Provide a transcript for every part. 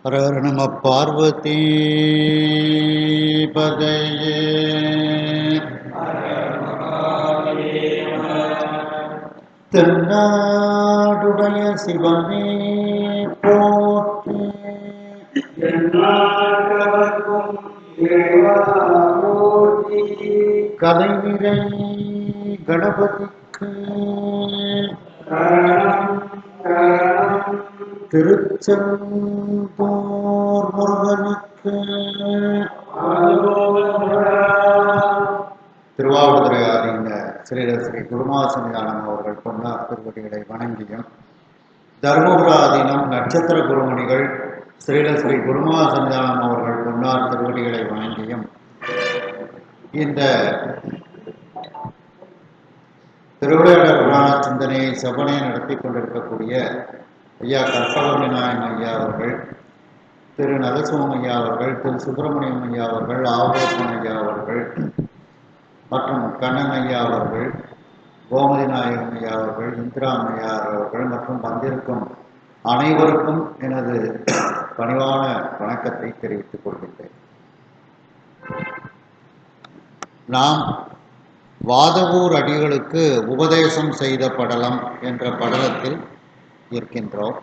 ஹர ஹர நம பார்வதி பதையே தென்னாடுடைய சிவனே போற்றி கலைநிறை கணபதிக்கு திருச்செந்தூர் முருகனுக்கு திருவாவடுதுறை ஆதீன ஸ்ரீ குருமாசனிதானம் அவர்கள் பொன்னார் திருவடிகளை வணங்கியும், தர்மபுர ஆதீனம் நட்சத்திர குருமணிகள் ஸ்ரீ குருமாசனிதானம் அவர்கள் பொன்னார் திருவடிகளை வணங்கியும் இந்த திருவிளையாடல் புராண சிந்தனையை செவ்வனே நடத்தி கொண்டிருக்கக்கூடிய ஐயா கற்பகம் விநாயகம் ஐயா அவர்கள், திரு நரசிம்மம் ஐயா அவர்கள், திரு சுப்பிரமணியம் ஐயா அவர்கள், ஆவோப்பன் ஐயா அவர்கள் மற்றும் கண்ணன் ஐயா அவர்கள், கோமதி நாயகம் ஐயா அவர்கள், இந்திராம் ஐயா அவர்கள் மற்றும் வந்திருக்கும் அனைவருக்கும் எனது பணிவான வணக்கத்தை தெரிவித்துக் கொள்கின்றேன். நாம் வாதவூர் அடிகளுக்கு உபதேசம் செய்த படலம் என்ற படலத்தில் இருக்கின்றோம்.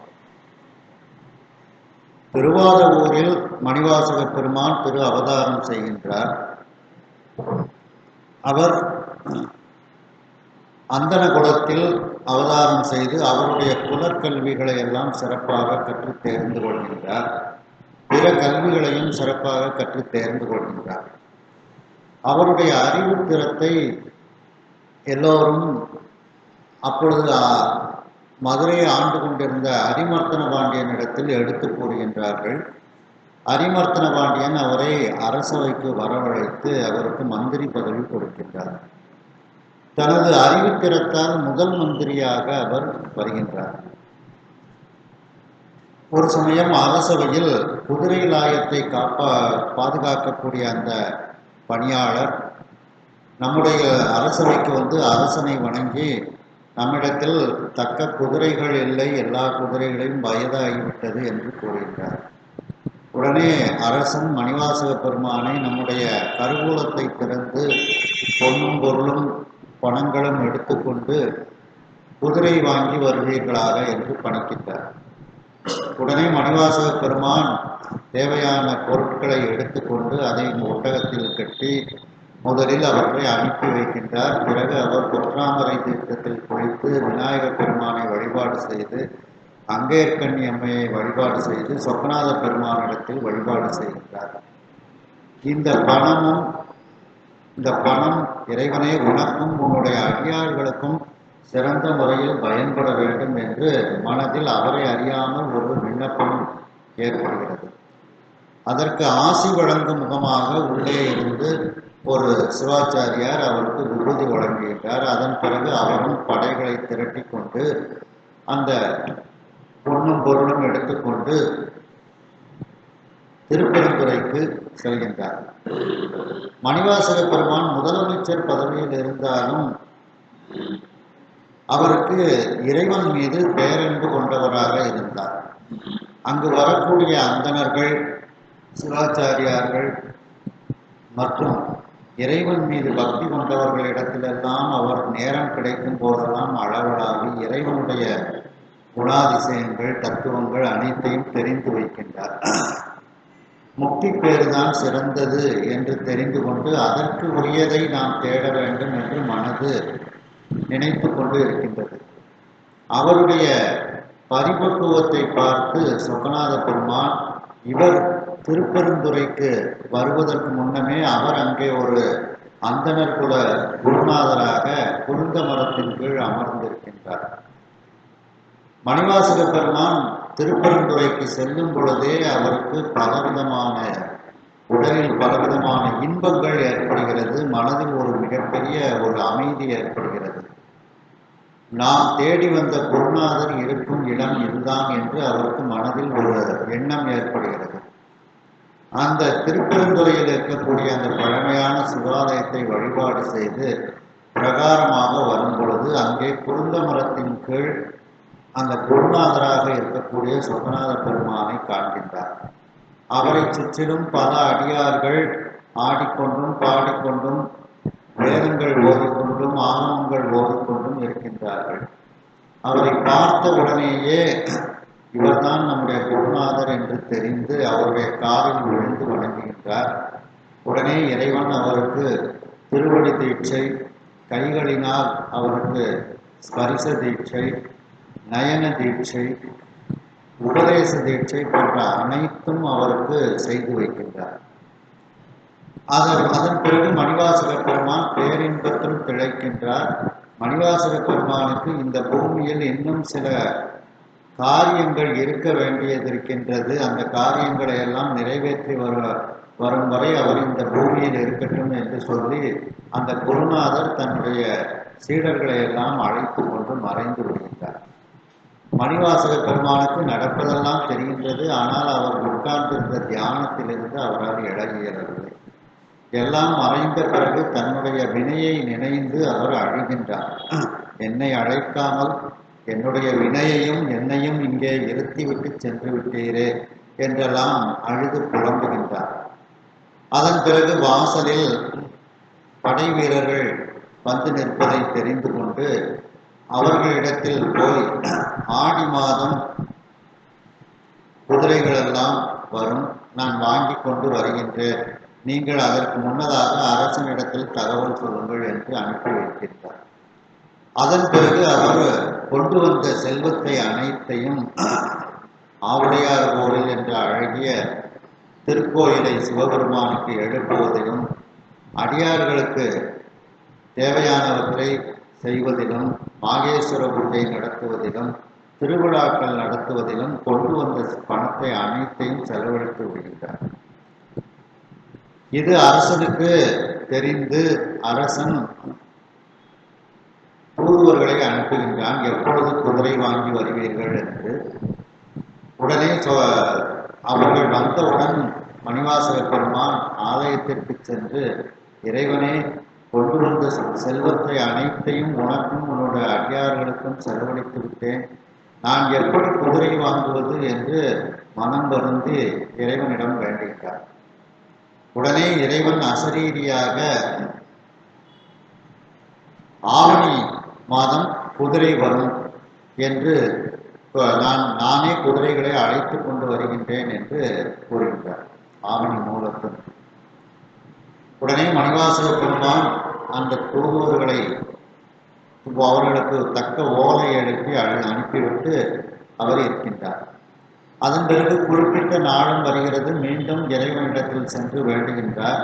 திருவாதவூரில் மணிவாசக பெருமான் திரு அவதாரம் செய்கின்றார். அவர் அந்தன குலத்தில் அவதாரம் செய்து அவருடைய குலக்கல்விகளை எல்லாம் சிறப்பாக கற்று தேர்ந்து கொள்கின்றார். பிற கல்விகளையும் சிறப்பாக கற்று தேர்ந்து கொள்கின்றார். அவருடைய அறிவுத்திறத்தை எல்லோரும் அப்பொழுது மதுரையை ஆண்டு கொண்டிருந்த அரிமர்த்தன பாண்டியனிடத்தில் எடுத்து கூறுகின்றார்கள். அரிமர்த்தன பாண்டியன் அவரை அரசவைக்கு வரவழைத்து அவருக்கு மந்திரி பதவி கொடுக்கின்றார். தனது அறிவுத்திறத்தால் முதல் மந்திரியாக அவர் வருகின்றார். ஒரு சமயம் அரசவையில் குதிரை லாயத்தை பாதுகாக்கக்கூடிய அந்த பணியாளர் நம்முடைய அரசவைக்கு வந்து அரசனை வணங்கி, நம்மிடத்தில் தக்க குதிரைகள் இல்லை, எல்லா குதிரைகளையும் வயதாகிவிட்டது என்று கூறுகின்றார். உடனே அரசன் மணிவாசக பெருமானை நம்முடைய கருவூலத்தை திறந்து பொன்னும் பொருளும் பணங்களும் எடுத்துக்கொண்டு குதிரை வாங்கி வருவீர்களாக என்று பணிக்கின்றார். உடனே மணிவாசக பெருமான் தேவையான பொருட்களை எடுத்துக்கொண்டு அதை ஒட்டகத்தில் கட்டி முதலில் அவற்றை அனுப்பி வைக்கின்றார். பிறகு அவர் பொற்றாமரை தீர்த்தத்தில் குளித்து விநாயகர் பெருமானை வழிபாடு செய்து, அங்கேற்கண்ணி அம்மையை வழிபாடு செய்து, சொக்கநாத பெருமானிடத்தில் வழிபாடு செய்கின்றார். இந்த பணம் இறைவனே உனக்கும் உன்னுடைய அடியார்களுக்கும் சிறந்த முறையில் பயன்பட வேண்டும் என்று மனதில் அவரை அறியாமல் ஒரு விண்ணப்பம் ஏற்படுகிறது. அதற்கு ஆசி வழங்கும் முகமாக உள்ளே இருந்து ஒரு சிவாச்சாரியார் அவருக்கு விபூதி வழங்குகின்றார். அதன் பிறகு அவரும் படைகளை திரட்டி கொண்டு அந்த பொன்னும் பொருளும் எடுத்துக்கொண்டு திருப்பெருந்துறைக்கு செல்கின்றார். மணிவாசக பெருமான் முதலமைச்சர் பதவியில் இருந்தாலும் அவருக்கு இறைவன் மீது பேரன்பு கொண்டவராக இருந்தார். அங்கு வரக்கூடிய அந்தணர்கள், சிவாச்சாரியார்கள் மற்றும் இறைவன் மீது பக்தி கொண்டவர்களிடத்திலெல்லாம் அவர் நேரம் கிடைக்கும் போதெல்லாம் அளவலாகி இறைவனுடைய குணாதிசயங்கள், தத்துவங்கள் அனைத்தையும் தெரிந்து வைக்கின்றார். முக்தி பேறுதான் சிறந்தது என்று தெரிந்து கொண்டு அதற்கு உரியதை நாம் தேட வேண்டும் என்று மனது நினைத்து கொண்டு இருக்கின்றது. அவருடைய பரிபக்குவத்தை பார்த்து சொக்கநாத பெருமான் இவர் திருப்பெருந்துறைக்கு வருவதற்கு முன்னமே அவர் அங்கே ஒரு அந்தணர் குல குருநாதராக குருந்த மரத்தின் கீழ் அமர்ந்திருக்கின்றார். மணிவாசக பெருமான் திருப்பெருந்துறைக்கு செல்லும் பொழுதே அவருக்கு உடலில் பலவிதமான இன்பங்கள் ஏற்படுகிறது. மனதில் ஒரு மிகப்பெரிய ஒரு அமைதி ஏற்படுகிறது. நாம் தேடி வந்த குருநாதர் இருக்கும் இடம் இதுதான் என்று அவருக்கு மனதில் ஒரு எண்ணம் ஏற்படுகிறது. அந்த திருப்பெருந்துறையில் இருக்கக்கூடிய அந்த பழமையான சிவாலயத்தை வழிபாடு செய்து பிரகாரமாக வரும் பொழுது அங்கே குருந்த மரத்தின் கீழ் அந்த குருநாதராக இருக்கக்கூடிய சொக்கநாத பெருமானை காண்கின்றார். அவரை சுற்றிலும் பல அடியார்கள் ஆடிக்கொண்டும் பாடிக்கொண்டும் வேதங்கள் ஓதிக்கொண்டும் ஆகமங்கள் ஓதிக்கொண்டும் இருக்கின்றார்கள். அவரை பார்த்த உடனேயே இவர்தான் நம்முடைய குருநாதர் என்று தெரிந்து அவருடைய காலில் விழுந்து வணங்குகின்றார். உடனே இறைவன் அவருக்கு திருவடி தீட்சை, கைகளினால் அவருக்கு ஸ்பரிச தீட்சை, நயன தீட்சை, உபதேச தீட்சை போன்ற அனைத்தும் அவருக்கு செய்து வைக்கின்றார். அதன் பிறகு மணிவாசக பெருமான் பேரின்பத்தில் திளைக்கின்றார். மணிவாசக பெருமானுக்கு இந்த பூமியில் இன்னும் சில காரியங்கள் இருக்க வேண்டியது இருக்கின்றது. அந்த காரியங்களை எல்லாம் நிறைவேற்றி வரும் வரை அவர் இந்த பூமியில் இருக்கட்டும் என்று சொல்லி அந்த குருநாதர் தன்னுடைய சீடர்களை எல்லாம் அழைத்து கொண்டு மறைந்து விடுகின்றார். மணிவாசக பெருமானுக்கு நடப்பதெல்லாம் தெரிகின்றது. ஆனால் அவர் உட்கார்ந்திருந்த தியானத்திலிருந்து அவரால் எழ இயலவில்லை. எல்லாம் மறைந்த பிறகு தன்னுடைய வினையை நினைந்து அவர் அழுகின்றார். என்னை அழைக்காமல் என்னுடைய வினையையும் என்னையும் இங்கே இருத்திவிட்டு சென்று விட்டீரே என்றெல்லாம் அழுது புலம்புகின்றார். அதன் பிறகு வாசலில் படை வீரர்கள் வந்து நிற்பதை தெரிந்து கொண்டு அவர்களிடத்தில் போய் ஆடி மாதம் குதிரைகளெல்லாம் வரும், நான் வாங்கி கொண்டு வருகின்றேன், நீங்கள் அதற்கு முன்னதாக அரசனிடத்தில் தகவல் சொல்லுங்கள் என்று அனுப்பி வைக்கின்றார். அதன் பிறகு அவர் கொண்டு வந்த செல்வத்தை அனைத்தையும் ஆவுடையார் கோவில் என்ற அழகிய திருக்கோயிலை சிவபெருமானுக்கு எழுப்புவதிலும் அடியார்களுக்கு தேவையானவற்றை செய்வதிலும் மாகேஸ்வர பூஜை நடத்துவதிலும் திருவிழாக்கள் நடத்துவதிலும் கொண்டு வந்த பணத்தை அனைத்தையும் செலவழித்து விடுகின்றார். இது அரசனுக்கு தெரிந்து அரசன் தூதுவர்களை அனுப்புகின்றான், எப்பொழுது குதிரை வாங்கி வருவீர்கள் என்று. உடனே அவர்கள் வந்தவுடன் மணிவாசக பெருமான் ஆலயத்திற்கு சென்று, இறைவனே, கொண்டு வந்த செல்வத்தை அனைத்தையும் உனக்கும் உன்னுடைய அடியார்களுக்கும் செலவழித்து விட்டேன், நான் எப்படி குதிரை வாங்குவது என்று மனம் வருந்தி இறைவனிடம் வேண்டுகிறார். உடனே இறைவன் அசரீரியாக ஆவணி மாதம் குதிரை வரும் என்று நானே குதிரைகளை அழைத்து கொண்டு வருகின்றேன் என்று கூறுகின்றார் ஆவணி மூலத்தில். உடனே மணிவாசக பெருமான் அந்த தூதுவர்களை அவர்களுக்கு தக்க ஓலை எழுப்பி அனுப்பிவிட்டு அவர் இருக்கின்றார். அதன் பிறகு குறிப்பிட்ட நாளும் வருகிறது. மீண்டும் இறைவனிடத்தில் சென்று வேண்டுகின்றார்,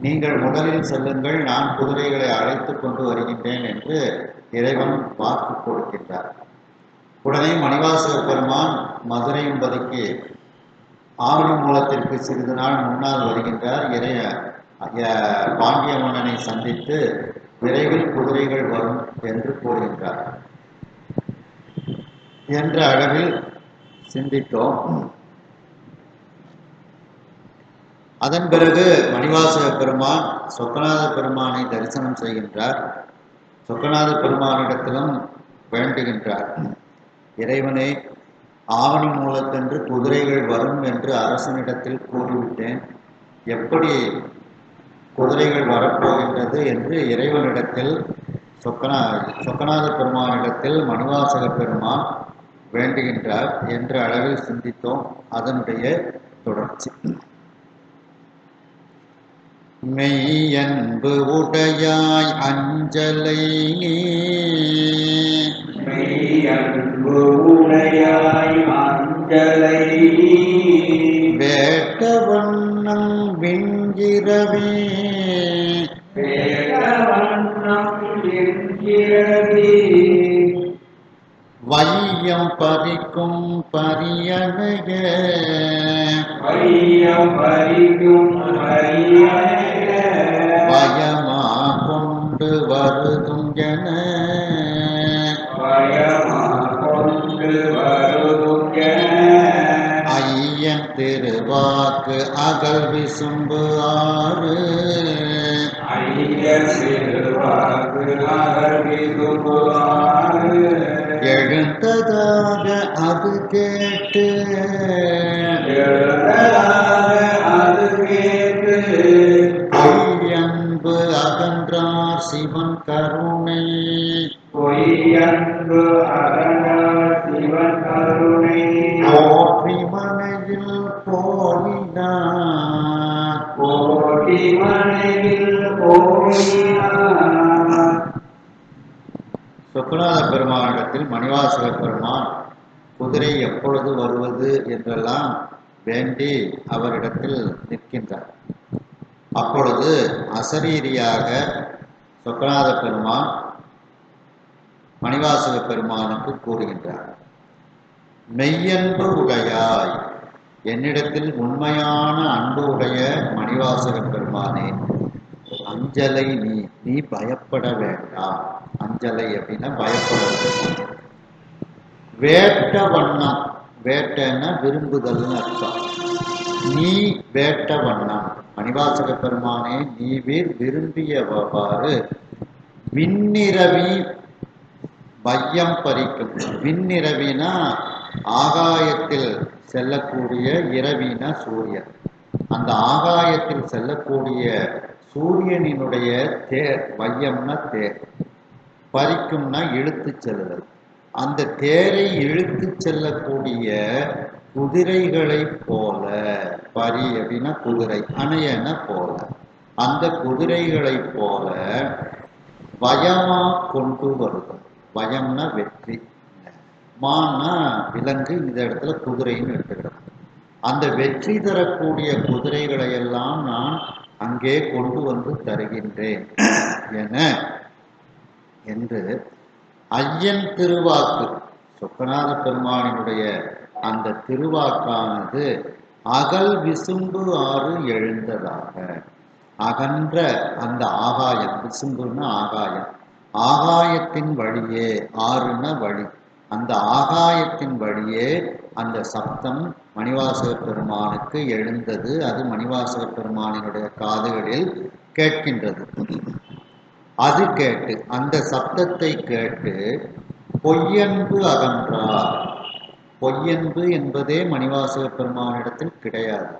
நீங்கள் முதலில் செல்லுங்கள், நான் குதிரைகளை அழைத்து கொண்டு வருகின்றேன் என்று இறைவன் வாக்கு கொடுக்கின்றார். உடனே மணிவாசக பெருமான் மதுரையம்பதிக்கு ஆவணி மூலத்திற்கு சிறிது நாள் முன்னால் வருகின்றார். பாண்டிய மன்னனை சந்தித்து விரைவில் குதிரைகள் வரும் என்று கூறுகின்றார். என்ற அளவில் சிந்தித்தோம். அதன் பிறகு மணிவாசக பெருமான் சொக்கநாத பெருமானை தரிசனம் செய்கின்றார். சொக்கநாத பெருமானிடத்திலும் வேண்டுகின்றார், இறைவனே, ஆவணி மூலத்தன்று குதிரைகள் வரும் என்று அரசனிடத்தில் கூறிவிட்டேன், எப்படி குதிரைகள் வரப்போகின்றது என்று இறைவனிடத்தில் சொக்கநாத பெருமானிடத்தில் மணிவாசக பெருமான் வேண்டுகின்றார் என்ற அளவில் சிந்தித்தோம். அதனுடைய தொடர்ச்சி. மெய்யன்பு உடையாய் அஞ்சலை மெய்யன்பு உடையாய் அஞ்சலை வேட்ட வண்ணம் விஞ்சிரவே வேட்ட வண்ணம் விஞ்சிரவே வையம் பறிக்கும் பரியணைய வையம் பறிக்கும் பரியணைய பயமா கொண்டு வருதும் என பயமா கொண்டு வருதும் என ஐயன் திருவாக்கு அகல் விசும்பு ஆறு ஐயன் திருவாக்கு அகல் விசும்பு ஆறு எழுந்ததாக அது கேட்டு அது கேட்டு பொய்யன்பு அகன்றார் சிவன் கருணை பொய்யன்பு அகன்றார் சிவன் கருணை போற்றி மனையில் போயினார் போற்றி மனையில் போயினார். சொக்கநாத பெருமானிடத்தில் மணிவாசக பெருமான் குதிரை எப்பொழுது வருவது என்றெல்லாம் வேண்டி அவரிடத்தில் நிற்கின்றார். அப்பொழுது அசரீரியாக சொக்கநாத பெருமான் மணிவாசக பெருமானுக்கு கூறுகின்றார், மெய்யன்பு உடையாய், என்னிடத்தில் உண்மையான அன்பு உடைய மணிவாசக பெருமானே, அஞ்சலை நீ பயப்பட வேண்டாம். அஞ்சலை அப்படின்னா பயப்பட வேண்டாம். வேட்ட வண்ணம், வேட்டன்னா விரும்புதல்னு அர்த்தம். நீ வேட்ட வண்ணம், மணிவாசக பெருமானே நீவீர் விரும்பியவாறு விண்ணிரவி வையம் பறிக்கும். விண்ணிரவினா ஆகாயத்தில் செல்லக்கூடிய, இரவினா சூரியன். அந்த ஆகாயத்தில் செல்லக்கூடிய சூரியனினுடைய தேர், வையம்னா தேர், பறிக்கும்னா இழுத்து செல்லுதல். அந்த தேரை இழுத்து செல்லக்கூடிய குதிரைகளை போல, பரி அப்படின்னா குதிரை, அணையன போல, அந்த குதிரைகளை போல வயமா கொண்டு வருதல். வயம்னா வெற்றி, மான்னா விலங்கு, இந்த இடத்துல குதிரைன்னு எடுத்துக்கிறோம். அந்த வெற்றி தரக்கூடிய குதிரைகளை எல்லாம் நான் அங்கே கொண்டு வந்து தருகின்றேன் என்று ஐயன் திருவாக்கு, சொக்கநாத பெருமானினுடைய அந்த திருவாக்கானது அகல் விசும்பு ஆறு எழுந்ததாக, அகன்ற அந்த ஆகாயம், விசும்புன்னா ஆகாயம், ஆகாயத்தின் வழியே, ஆறுன வழி, அந்த ஆகாயத்தின் வழியே அந்த சப்தம் மணிவாசக பெருமானுக்கு எழுந்தது. அது மணிவாசக பெருமானினுடைய காதுகளில் கேட்கின்றது. அது கேட்டு, அந்த சப்தத்தை கேட்டு பொய்யன்பு அகன்றார். பொய்யன்பு என்பதே மணிவாசக பெருமானிடத்தில் கிடையாது.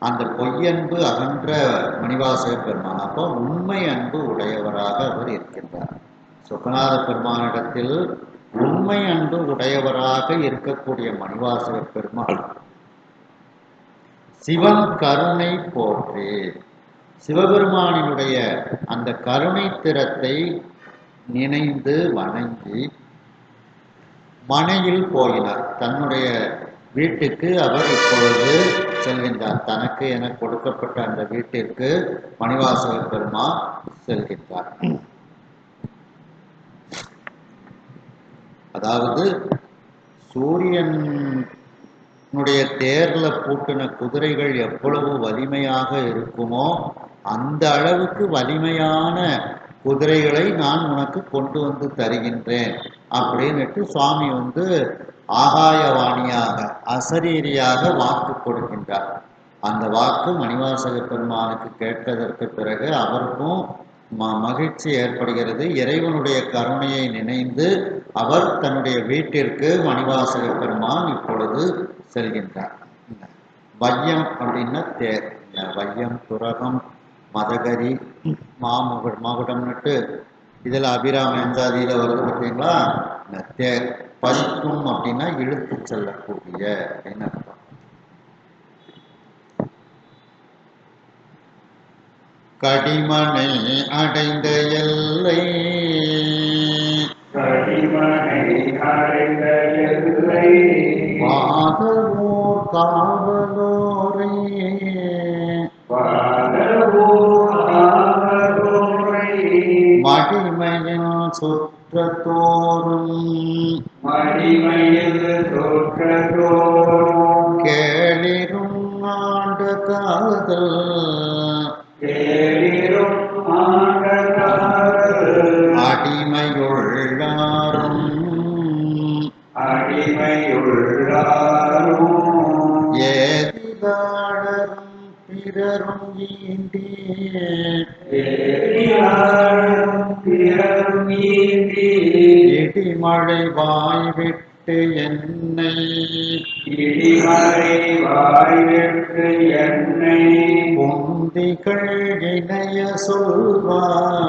அந்த பொய்யன்பு அகன்ற மணிவாசக பெருமான், அப்போ உண்மை அன்பு உடையவராக அவர் இருக்கின்றார். சொக்கநாத பெருமானிடத்தில் உண்மை அன்பு உடையவராக இருக்கக்கூடிய மணிவாசக பெருமான் சிவன் கருணை போற்றி, சிவபெருமானினுடைய அந்த கருணை திறத்தை நினைந்து வணங்கி மனையில் போயினார். தன்னுடைய வீட்டுக்கு அவர் இப்பொழுது செல்கின்றார். தனக்கு என கொடுக்கப்பட்ட அந்த வீட்டிற்கு மணிவாசக பெருமான் செல்கின்றார். அதாவது சூரியனுடைய தேர்ல பூட்டின குதிரைகள் எவ்வளவு வலிமையாக இருக்குமோ அந்த அளவுக்கு வலிமையான குதிரைகளை நான் உனக்கு கொண்டு வந்து தருகின்றேன் அப்படின்னுட்டு சுவாமி ஆகாயவாணியாக, அசரீரியாக வாக்கு கொடுக்கின்றார். அந்த வாக்கு மணிவாசக பெருமானுக்கு கேட்டதற்கு பிறகு அவருக்கும் மகிழ்ச்சி ஏற்படுகிறது. இறைவனுடைய கருணையை நினைந்து அவர் தன்னுடைய வீட்டிற்கு மணிவாசக பெருமான் இப்பொழுது செல்கின்றார். வையம் அப்படின்னா தேர். வையம், துரகம், மதகரி, மகுடம்னுட்டு இதில் அபிராம எந்தாதியில வருது பார்த்தீங்களா. இந்த தேர் பறிக்கும் அப்படின்னா இழுத்து செல்லக்கூடிய அப்படின்னு அர்த்தம். கடிமனை அடைந்த எல்லை, கடிமனை அடைந்த எல்லை, பாதவோர் காவலோரை, பாதவோர் காவலோரை, மடிமையின் சுற்றத்தோறும், மடிமையில் சுற்றத்தோறும், கேளிரும் ஆண்ட காதல், கேளிரும் ஆண்ட காதல், அடிமையுள்ளாரும், அடிமையுள்ளாரும், ஏதிதாளரும் பிறரும் ஈண்டி, ஏதிதாளரும் பிறரும் ஈண்டி, இடி இடிமழை வாய்விட்டு என்னை இடிமறை வாய்விட்டு என்னை பொந்திகள் இணைய சொல்வார்.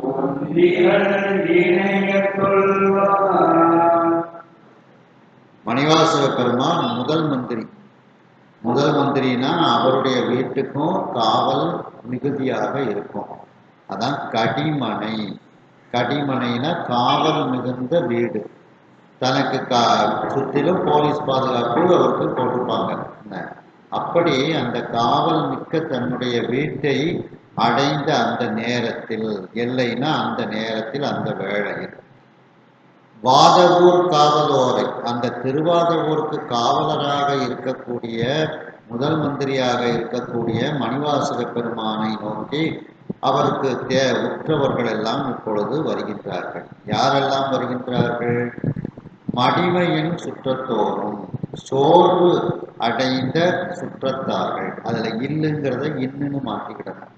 பொந்திகள் இணைய சொல்வார். மணிவாசக பெருமான் முதல் மந்திரி. முதல் மந்திரினா அவருடைய வீட்டுக்கும் காவல் மிகுதியாக இருக்கும். அதான் கடிமனை. கடிமனைனா காவல் மிகுந்த வீடு. தனக்கு சுற்றிலும் போலீஸ் பாதுகாப்பு அவருக்கு போட்டிருப்பாங்க. அப்படி அந்த காவல் மிக்க தன்னுடைய வீட்டை அடைந்த அந்த நேரத்தில், எல்லைனா அந்த நேரத்தில், அந்த வேளையில் வாதவூர் காவலோரை, அந்த திருவாதவூருக்கு காவலராக இருக்கக்கூடிய முதல் மந்திரியாக இருக்கக்கூடிய மணிவாசக பெருமானை நோக்கி அவருக்கு உற்றவர்கள் எல்லாம் இப்பொழுது வருகின்றார்கள். யாரெல்லாம் வருகின்றார்கள்? மடிமையின் சுற்றத்தோறும், சோர்வு அடைந்த சுற்றத்தார்கள். அதுல இல்லுங்கிறத இன்னுன்னு மாற்றிக்கிடணும்.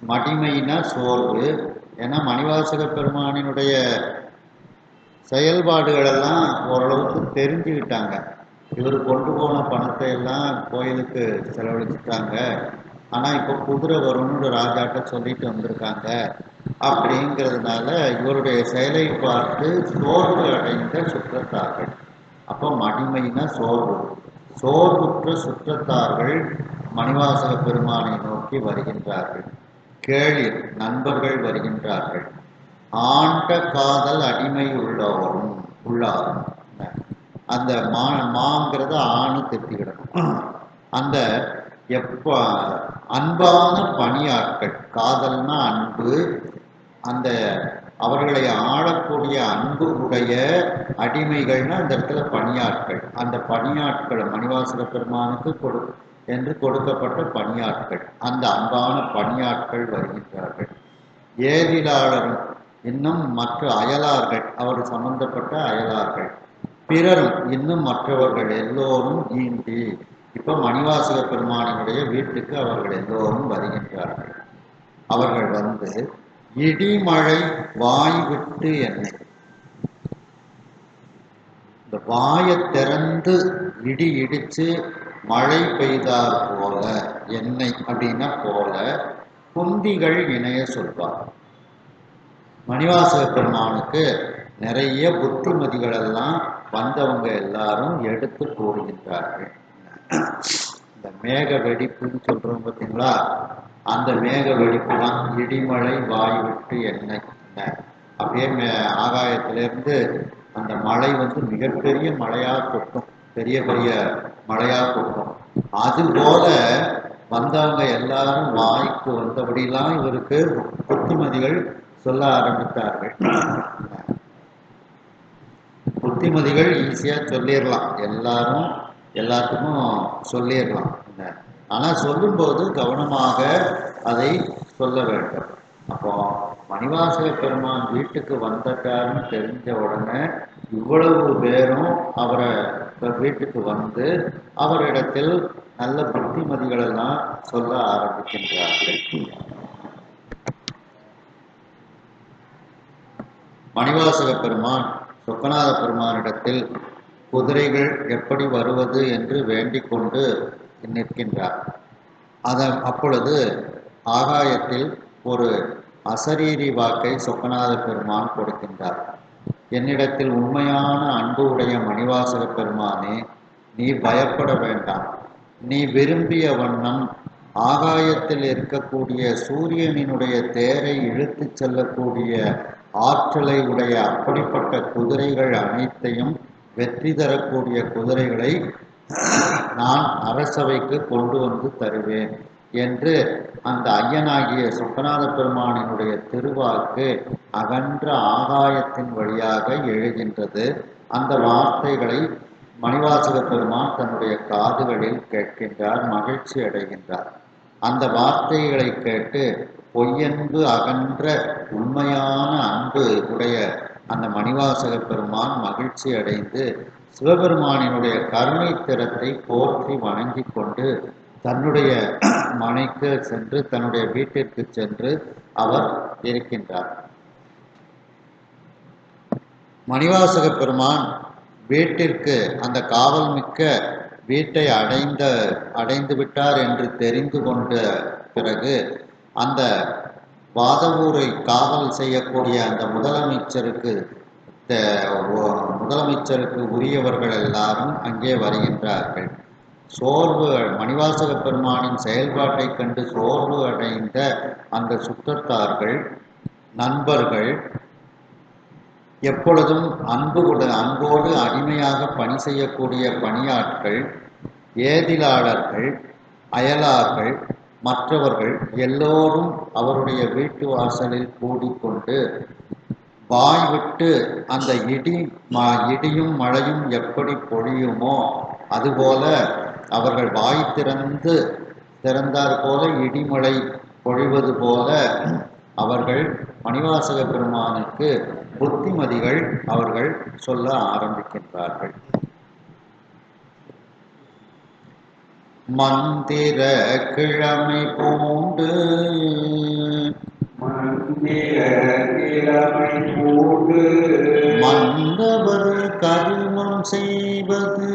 மடிமைனா சோர்வு. ஏன்னா மணிவாசக பெருமானினுடைய செயல்பாடுகள் எல்லாம் ஓரளவுக்கு தெரிஞ்சுக்கிட்டாங்க. இவர் கொண்டு போன பணத்தை எல்லாம் கோயிலுக்கு செலவழிச்சுட்டாங்க. ஆனால் இப்போ குதிரை வரும்னு ராஜாட்ட சொல்லிட்டு வந்திருக்காங்க. அப்படிங்கிறதுனால இவருடைய செயலை பார்த்து சோர்வு அடைந்த சுற்றத்தார்கள். அப்போ மடிமைனா சோர்வு. சோர்வுற்ற சுற்றத்தார்கள் மணிவாசக பெருமானை நோக்கி வருகின்றார்கள். கேளிர் நண்பர்கள் வருகின்றார்கள். ஆண்ட காதல் அடிமை உள்ளாரும். அந்த மாங்கிறத ஆணு திருத்திக்கிடணும். அந்த அன்பான பணியாட்கள். காதல்னா அன்பு. அந்த அவர்களை ஆளக்கூடிய அன்பு உடைய அடிமைகள்னா அந்த இடத்துல பணியாட்கள். அந்த பணியாட்கள் மணிவாசக பெருமானுக்கு என்று கொடுக்கப்பட்ட பணியாட்கள். அந்த அன்பான பணியாட்கள் வருகின்றார்கள். ஏதிலாளரும் இன்னும் மற்ற அயலார்கள், அவர் சம்பந்தப்பட்ட அயலார்கள், பிறரும் இன்னும் மற்றவர்கள் எல்லோரும் ஈண்டி இப்ப மணிவாசக பெருமானினுடைய வீட்டுக்கு அவர்கள் எல்லோரும் வருகின்றார்கள். அவர்கள் வந்து இடிமழை வாய் விட்டு என்னை, இந்த வாயை திறந்து இடி இடிச்சு மழை பெய்தார் போல, என்னை அப்படின்னா போல குந்திகள் இணைய சொல்வார். மணிவாசக பெருமானுக்கு நிறைய புத்திமதிகள் எல்லாம் வந்தவங்க எல்லாரும் எடுத்து கூறுகின்றார்கள். இந்த மேக வெடிப்புன்னு சொல்றோம் பார்த்தீங்களா, அந்த மேக வெடிப்பு தான் இடிமழை வாய் விட்டு எண்ணெய். அப்படியே ஆகாயத்திலிருந்து அந்த மழை வந்து மிகப்பெரிய மழையா கொட்டும், பெரிய பெரிய மழையா கொட்டும். அதுபோல வந்தவங்க எல்லாரும் வாய்க்கு வந்தபடிலாம் இவருக்கு புத்திமதிகள் சொல்ல ஆரம்பித்தார்கள். புத்திமதிகள் ஈஸியா சொல்லிடலாம், எல்லாத்துக்கும் சொல்லிடலாம். ஆனா சொல்லும்போது கவனமாக அதை சொல்ல வேண்டும். அப்போ மணிவாசக பெருமான் வீட்டுக்கு வந்துட்டாருன்னு தெரிஞ்ச உடனே இவ்வளவு பேரும் அவரை வீட்டுக்கு வந்து அவரிடத்தில் நல்ல புத்திமதிகள் எல்லாம் சொல்ல ஆரம்பிக்கின்றார்கள். மணிவாசக பெருமான் சொக்கநாத பெருமானிடத்தில் குதிரைகள் எப்படி வருவது என்று வேண்டிக் கொண்டு நிற்கின்றார். அப்பொழுது ஆகாயத்தில் ஒரு அசரீரி வாக்கை சொக்கநாத பெருமான் கொடுக்கின்றார். என்னிடத்தில் உண்மையான அன்பு உடைய மணிவாசக பெருமானே, நீ பயப்பட வேண்டாம். நீ விரும்பிய வண்ணம் ஆகாயத்தில் இருக்கக்கூடிய சூரியனினுடைய தேரை இழுத்து செல்லக்கூடிய ஆற்றலை உடைய அப்படிப்பட்ட குதிரைகள் அனைத்தையும், வெற்றி தரக்கூடிய குதிரைகளை நான் அரசவைக்கு கொண்டு வந்து தருவேன் என்று அந்த ஐயனாகிய சொக்கநாத பெருமானினுடைய திருவாக்கு அகன்ற ஆகாயத்தின் வழியாக எழுகின்றது. அந்த வார்த்தைகளை மணிவாசக பெருமான் தன்னுடைய காதுகளில் கேட்கின்றார், மகிழ்ச்சி அடைகின்றார். அந்த வார்த்தைகளை கேட்டு பொய்யன்பு அகன்ற உண்மையான அன்பு உடைய அந்த மணிவாசக பெருமான் மகிழ்ச்சி அடைந்து சிவபெருமானினுடைய கருணை திறத்தை போற்றி வணங்கி கொண்டு தன்னுடைய மனைக்கு சென்று, தன்னுடைய வீட்டிற்கு சென்று அவர் இருக்கின்றார். மணிவாசக பெருமான் வீட்டிற்கு அந்த காவல் மிக்க வீட்டை அடைந்து விட்டார் என்று தெரிந்து கொண்ட பிறகு அந்த வாதவூரை காவல் செய்யக்கூடிய அந்த முதலமைச்சருக்கு உரியவர்கள் எல்லாரும் அங்கே வருகின்றார்கள். மணிவாசக பெருமானின் செயல்பாட்டை கண்டு சோர்வு அடைந்த அந்த சுற்றத்தார்கள், நண்பர்கள், எப்பொழுதும் அன்போடு அடிமையாக பணி செய்யக்கூடிய பணியாட்கள், ஏதிலாளர்கள், அயலார்கள், மற்றவர்கள் எல்லோரும் அவருடைய வீட்டு வாசலில் கூடிக்கொண்டு வாய் விட்டு அந்த இடியும் மழையும் எப்படி பொழியுமோ அதுபோல அவர்கள் வாய் திறந்தார் போல இடிமழை பொழிவது போல அவர்கள் மணிவாசக பெருமானுக்கு புத்திமதிகள் அவர்கள் சொல்ல ஆரம்பிக்கின்றார்கள். மந்திர கிழமை பூண்டு மன்னவர் கருமம் செய்வது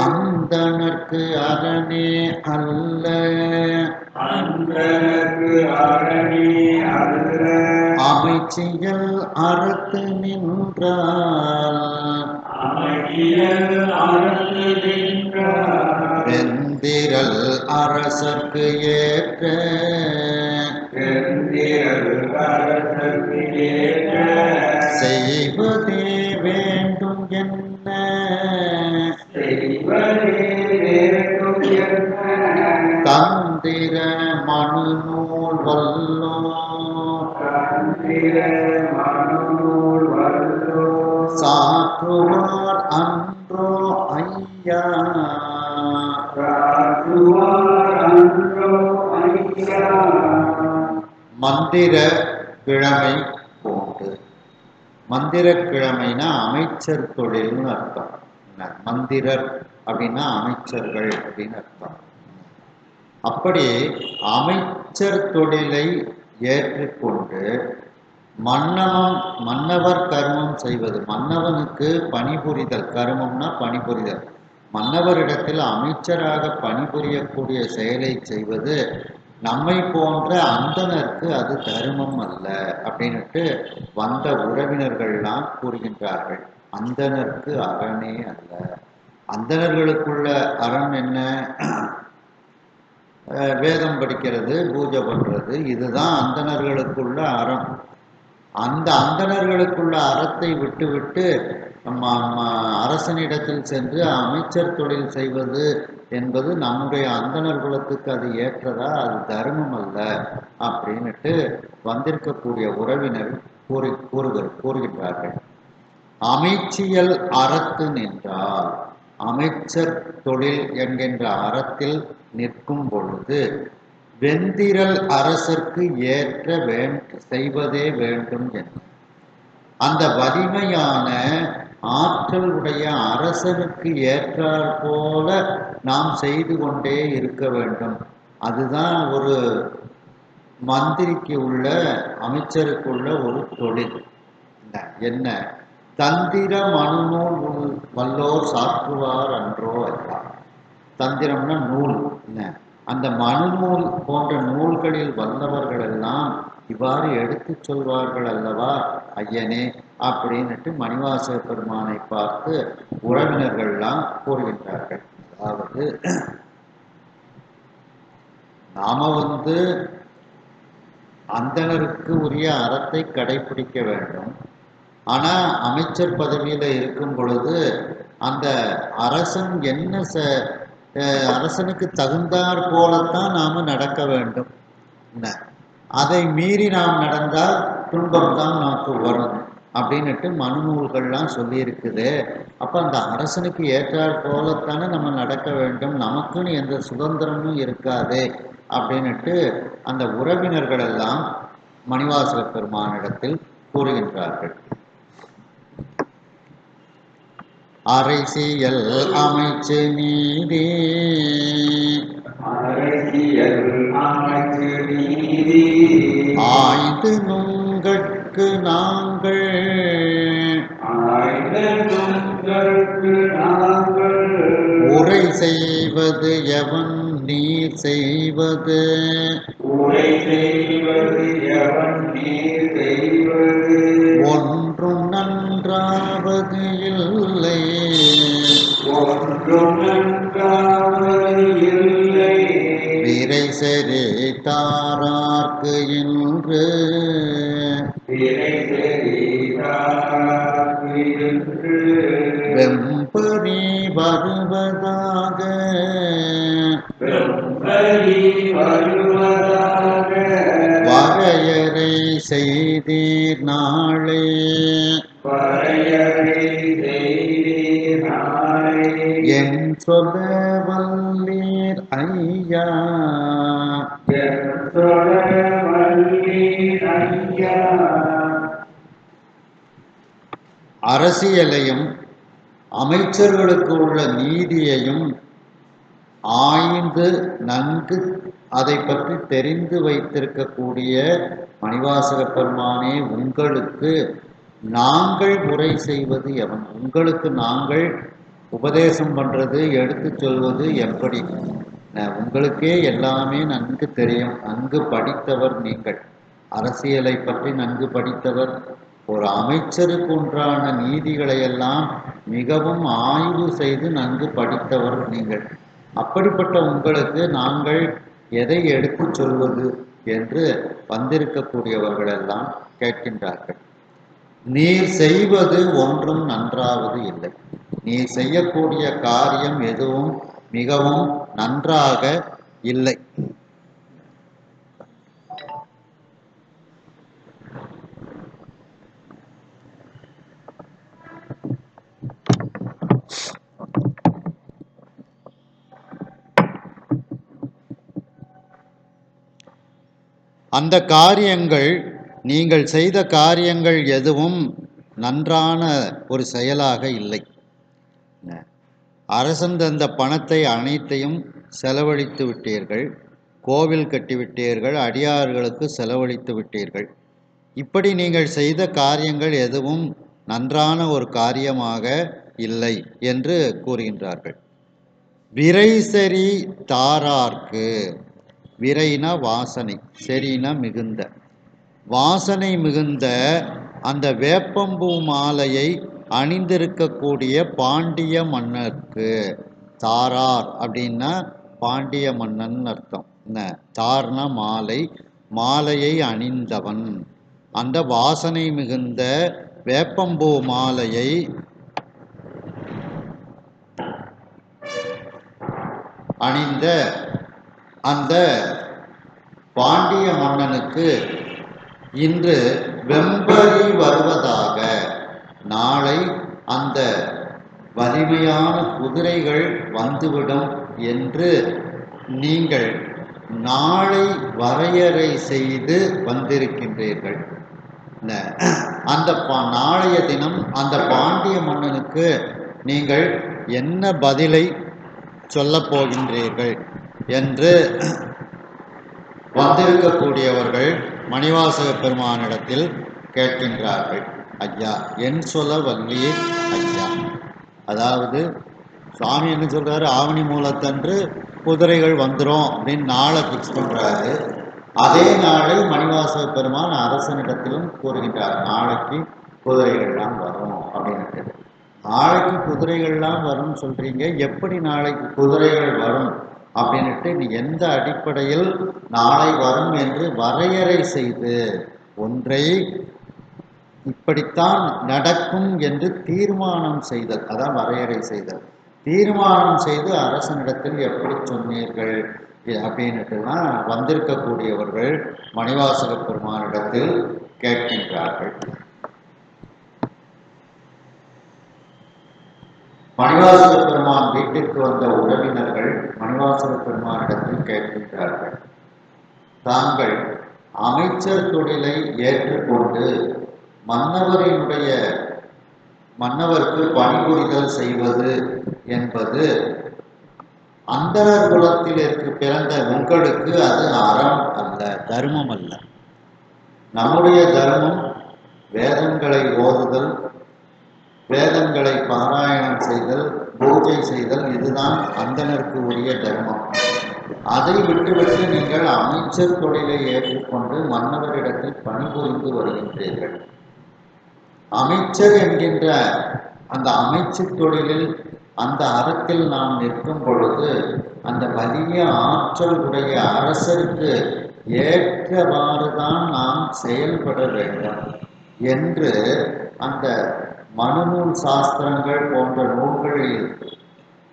அந்தணர்க்கு அரணே அல்ல அமைச்சியல் அறத்து நின்றால் வெந்திரல் அரசர்க்கு ஏற்ற செய்வதே வேண்டும் என்ன தந்திர மனு நூல் வல்லோ சாற்றுவார் அன்றோ ஐயா மந்திர கிழமை போன்று. மந்திர கிழமைனா அமைச்சர் தொழில்னு அர்த்தம். மந்திரர் அப்படின்னா அமைச்சர்கள் அப்படின்னு அர்த்தம். அப்படி அமைச்சர் தொழிலை ஏற்றுக்கொண்டு மன்னவர் கர்மம் செய்வது, மன்னவனுக்கு பணிபுரிதல், கர்மம்னா பணிபுரிதல், மன்னவரிடத்தில் அமைச்சராக பணிபுரியக்கூடிய செயலை செய்வது நம்மை போன்ற அந்தணருக்கு அது தர்மம் அல்ல அப்படின்னுட்டு வந்த உறவினர்கள்லாம் கூறுகின்றார்கள். அந்தணருக்கு அரணே அல்ல. அந்தணர்களுக்குள்ள அரண் என்ன? வேதம் படிக்கிறது, பூஜை பண்றது, இதுதான் அந்தணர்களுக்குள்ள அறம். அந்த அந்தணர்களுக்குள்ள அறத்தை விட்டு அரசனிடத்தில் சென்று அமைச்சர் தொழில் செய்வது என்பது நம்முடைய அந்தணர் குலத்துக்கு அது ஏற்றதா? அது தர்மம் அல்ல அப்படின்னுட்டு வந்திருக்கக்கூடிய உறவினர் கூறுகின்றார்கள். அமைச்சியல் அறத்து நின்றால், அமைச்சர் தொழில் என்கின்ற அறத்தில் நிற்கும் பொழுது வெந்திரல் அரசர்க்கு ஏற்ற செய்வதே வேண்டும் என்று அந்த வலிமையான ஆற்றல் உடைய அரசனுக்கு ஏற்றாற் போல நாம் செய்து கொண்டே இருக்க வேண்டும். அதுதான் ஒரு மந்திரிக்கு உள்ள, அமைச்சருக்குள்ள ஒரு தொழில். என்ன? தந்திர மனுநூல் வல்லோர் சாற்றுவார் அன்றோ அல்லா. தந்திரம்னா நூல். அந்த மனுநூல் போன்ற நூல்களில் வல்லவர்கள் எல்லாம் இவ்வாறு எடுத்து சொல்வார்கள் அல்லவா ஐயனே அப்படின்னுட்டு மணிவாசக பெருமானை பார்த்து உறவினர்கள்லாம் கூறுகின்றார்கள். அதாவது நாம அந்தணருக்கு உரிய அறத்தை கடைபிடிக்க வேண்டும். ஆனா அமைச்சர் பதவியில இருக்கும் பொழுது அந்த அரசன் அரசனுக்கு தகுந்தாற் போலத்தான் நாம நடக்க வேண்டும். அதை மீறி நாம் நடந்தால் துன்பம்தான் நமக்கு வரும் அப்படின்னுட்டு மனு நூல்கள்லாம் சொல்லி இருக்குது. அப்ப அந்த அரசனுக்கு ஏற்றாற் போலத்தானே நம்ம நடக்க வேண்டும், நமக்குன்னு எந்த சுதந்திரமும் இருக்காது அப்படின்னுட்டு அந்த உறவினர்கள் எல்லாம் மணிவாசக பெருமானிடத்தில் கூறுகின்றார்கள். அரசியல் அமைச்சு நீதி அரசியல் அமைச்சு நீதி ஆய்ந்து நுங்கட்கு நாங்கள் ஆய்ந்தற்கு நாங்கள் உரை செய்வது எவன் நீர் செய்வது உரை செய்வது எவன் நீர் செய்வது ஒன்றும் நன்றாவது இல்லை ஒன்றும் நன்றாவது இல்லை விரை செறி தாரார்க்கு இன்று விரை தெரிந்தார்க்கு என்று வெம்பரி வருவதாக வெம்பரி வருவதாக வரையறை செய்தீர் நாளே வரையறை செய்தீர் நாளே என் சொல்ல வல்லீர் ஐயா என் சொல்ல வல்லீர் ஐயா அரசியலையும் அமைச்சர்களுக்கு உள்ள நீதியையும் ஆய்ந்து நன்கு அதை பற்றி தெரிந்து வைத்திருக்கக்கூடிய மணிவாசக பெருமானே, உங்களுக்கு நாங்கள் உரை செய்வது எவன்? உங்களுக்கு நாங்கள் உபதேசம் பண்றது, எடுத்து சொல்வது எப்படி? உங்களுக்கே எல்லாமே நன்கு தெரியும், நன்கு படித்தவர் நீங்கள், அரசியலை பற்றி நன்கு படித்தவர், ஒரு அமைச்சருக்கு உண்டான நீதிகளை எல்லாம் மிகவும் ஆய்வு செய்து நன்கு படித்தவர் நீங்கள். அப்படிப்பட்ட உங்களுக்கு நாங்கள் எதை எடுத்து சொல்வது என்று வந்திருக்கக்கூடியவர்களெல்லாம் கேட்கின்றார்கள். நீர் செய்வது ஒன்றும் நன்றாவது இல்லை. நீர் செய்யக்கூடிய காரியம் எதுவும் மிகவும் நன்றாக இல்லை. அந்த காரியங்கள், நீங்கள் செய்த காரியங்கள் எதுவும் நன்றான ஒரு செயலாக இல்லை. அரசன் தந்த பணத்தை அனைத்தையும் செலவழித்து விட்டீர்கள், கோவில் கட்டிவிட்டீர்கள், அடியார்களுக்கு செலவழித்து விட்டீர்கள். இப்படி நீங்கள் செய்த காரியங்கள் எதுவும் நன்றான ஒரு காரியமாக இல்லை என்று கூறுகின்றார்கள். விரை செறி தாரார்க்கு, விரைனா வாசனை, செறினா மிகுந்த, வாசனை மிகுந்த அந்த வேப்பம்பூ மாலையை அணிந்திருக்கக்கூடிய பாண்டிய மன்னருக்கு, தாரார் அப்படின்னா பாண்டிய மன்னன் அர்த்தம். தார்னா மாலை, மாலையை அணிந்தவன், அந்த வாசனை மிகுந்த வேப்பம்பூ மாலையை அணிந்த அந்த பாண்டிய மன்னனுக்கு இன்று வெம்பரி வருவதாக, நாளை அந்த வலிமையான குதிரைகள் வந்துவிடும் என்று நீங்கள் நாளை வரையறை செய்து வந்திருக்கின்றீர்கள். அந்த நாளைய தினம் அந்த பாண்டிய மன்னனுக்கு நீங்கள் என்ன பதிலை சொல்லப் போகின்றீர்கள் என்று வந்திருக்கக்கூடியவர்கள் மணிவாசக பெருமானிடத்தில் கேட்கின்றார்கள். ஐயா, என் சொல்ல வல்லீர் ஐயா. அதாவது சுவாமி என்ன சொல்றாரு, ஆவணி மூலத்தன்று குதிரைகள் வந்துடும் அப்படின்னு நாளை ஃபிக்ஸ் பண்றாரு. அதே நாளை மணிவாசக பெருமான் அரசனிடத்திலும் கூறுகின்றார், நாளைக்கு குதிரைகள்லாம் வரும் அப்படின்ட்டு. நாளைக்கு குதிரைகள்லாம் வரும்னு சொல்றீங்க, எப்படி நாளைக்கு குதிரைகள் வரும் அப்படின்ட்டு நீ எந்த அடிப்படையில் நாளை வரும் என்று வரையறை செய்து ஒன்றை இப்படித்தான் நடக்கும் என்று தீர்மானம் செய்தல், அதான் வரையறை செய்தல். தீர்மானம் செய்து அரசனிடத்தில் எப்படி சொன்னீர்கள் அப்படின்னுட்டுலாம் வந்திருக்கக்கூடியவர்கள் மணிவாசக பெருமானிடத்தில் கேட்கின்றார்கள். மணிவாசக பெருமான் வீட்டிற்கு வந்த உறவினர்கள் மணிவாசக பெருமானிடத்தில் கேட்கின்றார்கள், தாங்கள் அமைச்சர் தொழிலை ஏற்றுக்கொண்டு மன்னவருக்கு பணிபுரிதல் செய்வது என்பது அந்தணர் குலத்திற்கு பிறந்த உங்களுக்கு அது அறம் அல்ல, தர்மம் அல்ல. நம்முடைய தர்மம் வேதங்களை ஓதுதல், வேதங்களை பாராயணம் செய்தல், பூஜை செய்தல், இதுதான் அந்தணருக்கு உரிய தர்மம். அதை விட்டுவிட்டு நீங்கள் அமைச்சர் தொழிலை ஏற்றுக்கொண்டு மன்னவரிடத்தில் பணிபுரிந்து வருகின்றீர்கள். அமைச்சர் என்கின்ற அந்த அமைச்சர் தொழிலில் அந்த அறத்தில் நாம் நிற்கும் பொழுது அந்த வலிய ஆற்றல் உடைய அரசருக்கு ஏற்றவாறுதான் நாம் செயல்பட வேண்டும் என்று அந்த மனுநூல் சாஸ்திரங்கள் போன்ற நூல்களில்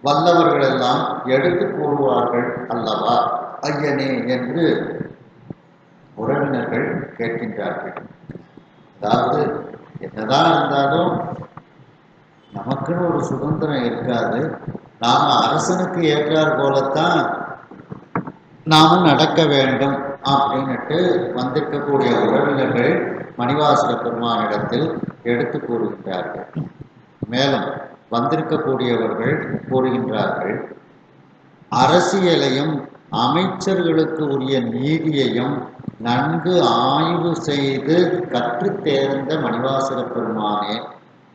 வல்லவர்களெல்லாம் எடுத்து கூறுவார்கள் அல்லவா ஐயனே என்று உறவினர்கள் கேட்கின்றார்கள். அதாவது என்னதான் இருந்தாலும் நமக்குன்னு ஒரு சுதந்திரம் இருக்காது. நாம அரசனுக்கு ஏற்றார் போலத்தான் நாம நடக்க வேண்டும் அப்படின்னுட்டு வந்திருக்கக்கூடிய உறவினர்கள் மணிவாசக பெருமானிடத்தில் எடுத்து கூறுகின்றார்கள். மேலும் வந்திருக்கக்கூடியவர்கள் கூறுகின்றார்கள், அரசியலையும் அமைச்சர்களுக்கு உரிய நீதியையும் நன்கு ஆய்வு செய்து கற்று தேர்ந்த மணிவாசக பெருமானே,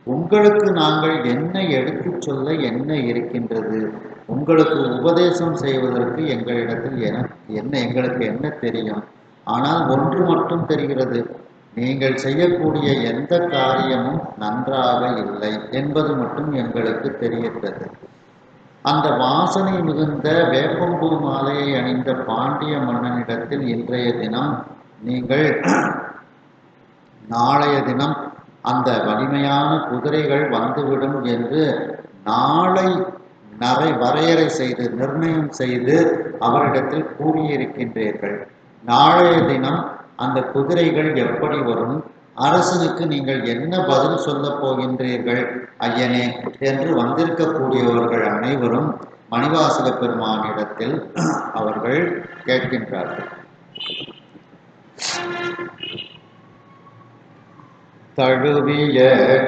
உங்களுக்கு நாங்கள் என்ன எடுத்துச் சொல்ல என்ன இருக்கின்றது? உங்களுக்கு உபதேசம் செய்வதற்கு எங்களிடத்தில் எங்களுக்கு என்ன தெரியும்? ஆனால் ஒன்று மட்டும் தெரிகிறது, நீங்கள் செய்யக்கூடிய எந்த காரியமும் நன்றாக இல்லை என்பது மட்டும் எங்களுக்கு தெரிகிறது. அந்த வாசனை மிகுந்த வேப்பம்பூ மாலையை அணிந்த பாண்டிய மன்னனிடத்தில் இன்றைய தினம் நீங்கள் நாளைய தினம் அந்த வலிமையான குதிரைகள் வந்துவிடும் என்று நாளை வரையறை செய்து நிர்ணயம் செய்து அவரிடத்தில் கூறியிருக்கின்றீர்கள். நாளைய தினம் அந்த குதிரைகள் எப்படி வரும், அரசனுக்கு நீங்கள் என்ன பதில் சொல்ல போகின்றீர்கள் ஐயனே என்று வந்திருக்கக்கூடியவர்கள் அனைவரும் மணிவாசக பெருமானிடத்தில் அவர்கள் கேட்கின்றார்கள். தழுவிய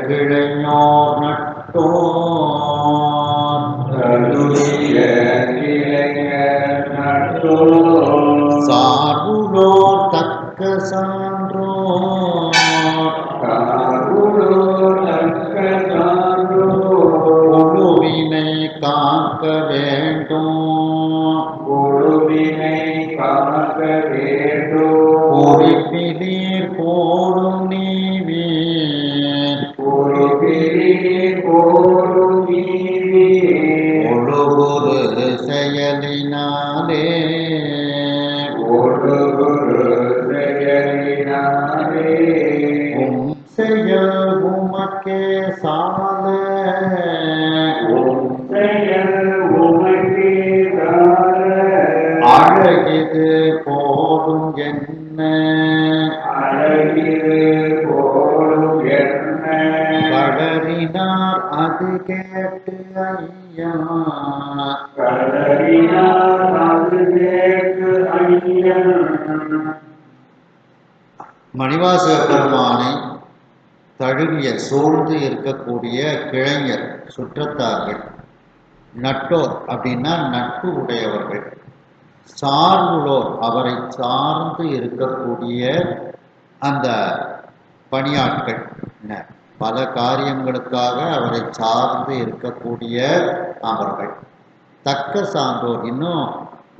கிளைஞோர் நட்டோர், தழுவிய கிளைஞர் நட்டோர், சார்புளோர் தக்க சான்றோர், சார்புளோர் தக்க சான்றோர், குழுவினை காக்க வேண்டும், குழுவினை காக்க வேண்டும், குறிப்பிலீர் போடும் நீவீர், குறிப்பிலீர் போடும் நீவீர், ஒழுகுரு செயலினாலே, ஒழுகுரு செயலினாலே, செயல் உமக்கே சால, செயல் உமக்கே சால, அழகிது போடும் என்ன, அழகிது போடும் என்ன, கடறினார் அது கேட்டு ஐயா, கடலினார் அது கேட்டு ஐயன். மணிவாசக பெருமானை தழுவிய சூழ்ந்து இருக்கக்கூடிய கிளைஞர் சுற்றத்தார்கள், நட்டோர் அப்படின்னா நட்பு உடையவர்கள், சார்புளோர் அவரை சார்ந்து இருக்கக்கூடிய அந்த பணியாட்கள், பல காரியங்களுக்காக அவரை சார்ந்து இருக்கக்கூடிய அவர்கள், தக்க சான்றோர் இன்னும்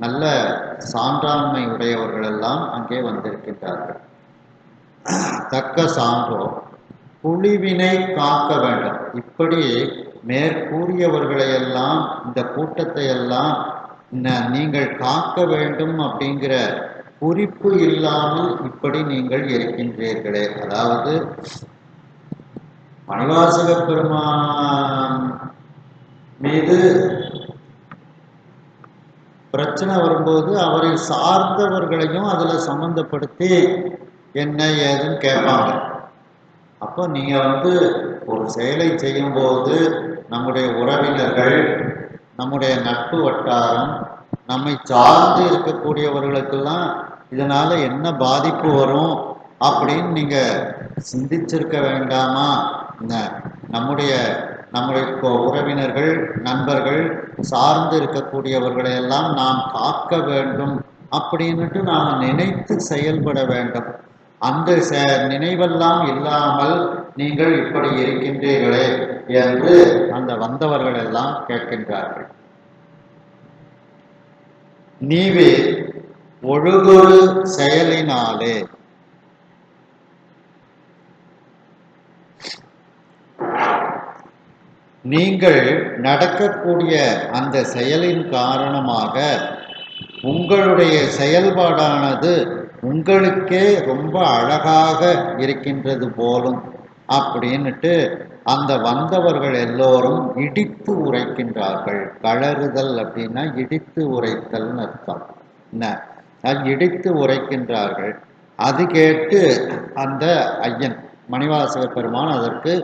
நல்ல சான்றாண்மை உடையவர்கள் எல்லாம் அங்கே வந்திருக்கின்றார்கள். தக்க சான்றோர் குழுவினை காக்க வேண்டும். இப்படி மேற்கூறியவர்களையெல்லாம் இந்த கூட்டத்தை எல்லாம் நீங்கள் காக்க வேண்டும் அப்படிங்கிற குறிப்பு இல்லாமல் இப்படி நீங்கள் இருக்கின்றீர்களே. அதாவது மணிவாசக பெருமான் மீது பிரச்சனை வரும்போது அவரை சார்ந்தவர்களையும் அதுல சம்பந்தப்படுத்தி என்ன ஏதுன்னு கேட்பாங்க. அப்போ நீங்க ஒரு செயலை செய்யும் போது நம்முடைய உறவினர்கள், நம்முடைய நட்பு வட்டாரம், நம்மை சார்ந்து இருக்கக்கூடியவர்களுக்கெல்லாம் இதனால என்ன பாதிப்பு வரும் அப்படின்னு நீங்க சிந்திச்சிருக்க வேண்டாமா? நம்முடைய நம்முடைய உறவினர்கள், நண்பர்கள், சார்ந்து இருக்கக்கூடியவர்களை எல்லாம் நாம் காக்க வேண்டும் அப்படின்னுட்டு நாம் நினைத்து செயல்பட வேண்டும். அந்த நினைவெல்லாம் இல்லாமல் நீங்கள் இப்படி இருக்கின்றீர்களே என்று அந்த வந்தவர்கள் எல்லாம் கேட்கின்றார்கள். நீவே ஒழுகொரு செயலினாலே நீங்கள் நடக்கக்கூடிய அந்த செயலின் காரணமாக உங்களுடைய செயல்பாடானது உங்களுக்கே ரொம்ப அழகாக இருக்கின்றது போலும் அப்படின்னுட்டு அந்த வந்தவர்கள் எல்லோரும் இடித்து உரைக்கின்றார்கள். கழறுதல் அப்படின்னா இடித்து உரைத்தல்னு அர்த்தம். என்ன, இடித்து உரைக்கின்றார்கள். அது கேட்டு அந்த ஐயன் மணிவாசக பெருமான் அதற்கு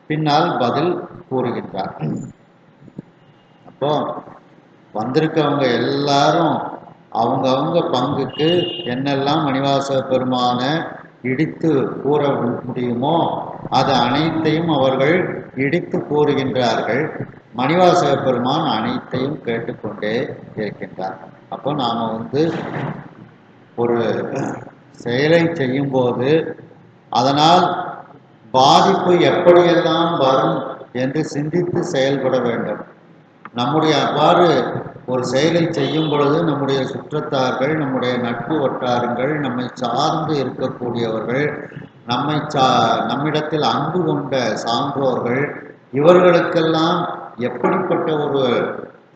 பின்னால் பதில் கூறுகின்றார். அப்போ வந்திருக்கவங்க எல்லாரும் அவங்க பங்குக்கு என்னெல்லாம் மணிவாசக பெருமான இடித்து கூற முடியுமோ அது அனைத்தையும் அவர்கள் இடித்து கூறுகின்றார்கள். மணிவாசக பெருமான் அனைத்தையும் கேட்டுக்கொண்டே இருக்கின்றார். அப்போ நாம ஒரு செயலை செய்யும்போது அதனால் பாதிப்பு எப்படியெல்லாம் வரும் என்று சிந்தித்து செயல்பட வேண்டும். நம்முடைய அவ்வாறு ஒரு செயலை செய்யும் பொழுது நம்முடைய சுற்றத்தார்கள், நம்முடைய நட்பு வட்டாரங்கள், நம்மை சார்ந்து இருக்கக்கூடியவர்கள், நம்மிடத்தில் அன்பு கொண்ட சான்றோர்கள், இவர்களுக்கெல்லாம் எப்படிப்பட்ட ஒரு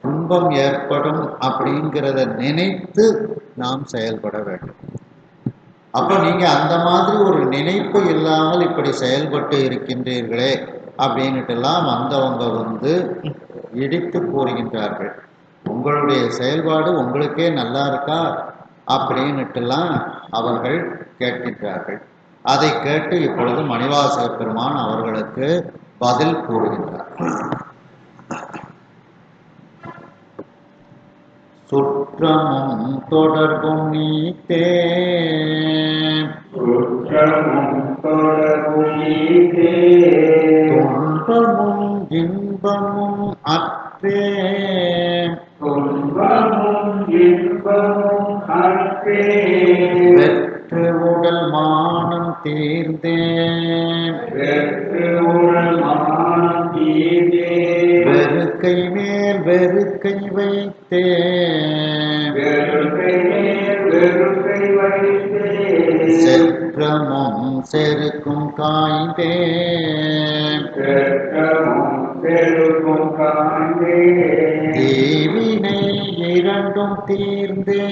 துன்பம் ஏற்படும் அப்படிங்கிறத நினைத்து நாம் செயல்பட வேண்டும். அப்போ நீங்க அந்த மாதிரி ஒரு நினைப்பு இல்லாமல் இப்படி செயல்பட்டு இருக்கின்றீர்களே அப்படின்னுட்டுலாம் வந்தவங்க இடித்து கூறுகின்றார்கள். உங்களுடைய செயல்பாடு உங்களுக்கே நல்லா இருக்கா அப்படின்னுட்டுலாம் அவர்கள் கேட்கின்றார்கள். அதை கேட்டு இப்பொழுது மணிவாசக பெருமான் அவர்களுக்கு பதில் கூறுகின்றார். சுற்றமும் தொடர்பும் நீத்தே, சுற்றமும் தொடர்பும் நீத்தே, துன்பமும் இன்பமும் அற்றே, துன்பமும் இன்பமும் அற்றே, வெற்று உடல் மானம் தீர்ந்தே, வெற்று உடல் மானம் தீர்ந்தே, வெறுக்கை மேல் வெறுக்கை வைத்தே, வெறுக்கை மேல் வெறுக்கை வைத்தே, செற்றமும் செருக்கும் காய்ந்தே, செற்றமும் செருக்கும் காய்ந்தே, தீவினை இரண்டும் தீர்ந்தே,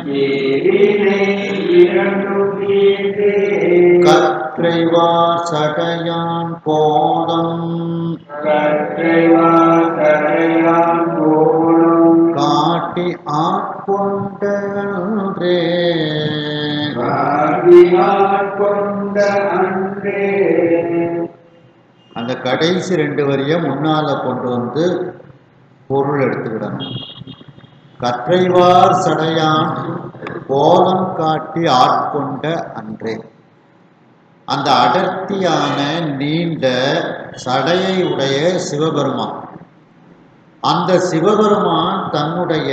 தீவினை இரண்டும் தீர்ந்தே, கற்றைவார் சடையான் கோலம், கற்றைவார் சடையான் கோலம், காட்டி ஆட்கொண்டே, காட்டினாற் கொண்ட அன்றே. அந்த கடைசி 2 வரியை முன்னால கொண்டு பொருள் எடுத்துக்கிடணும். கற்றைவார் சடையான் கோலம் காட்டி ஆட்கொண்ட அன்றே. அந்த அடர்த்தியான நீண்ட சடையை உடைய சிவபெருமான், அந்த சிவபெருமான் தன்னுடைய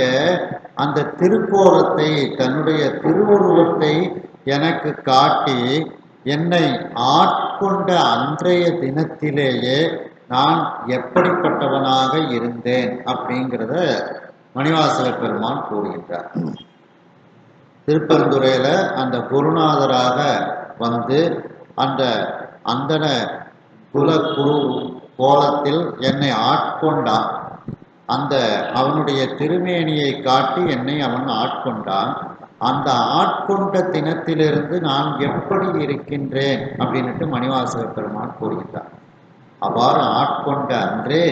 அந்த திருக்கோலத்தை, தன்னுடைய திருவுருவத்தை எனக்கு காட்டி என்னை ஆட்கொண்ட அன்றைய தினத்திலேயே நான் எப்படிப்பட்டவனாக இருந்தேன் அப்படிங்கிறத மணிவாசக பெருமான் கூறுகின்றார். திருப்பெருந்துறையில அந்த குருநாதராக அந்த அந்தன குல குரு கோலத்தில் என்னை ஆட்கொண்டான். அந்த அவனுடைய திருமேனியை காட்டி என்னை அவன் ஆட்கொண்டான். அந்த ஆட்கொண்ட தினத்திலிருந்து நான் எப்படி இருக்கின்றேன் அப்படின்னுட்டு மணிவாசக பெருமான் கூறுகின்றார். அவ்வாறு ஆட்கொண்ட அன்றே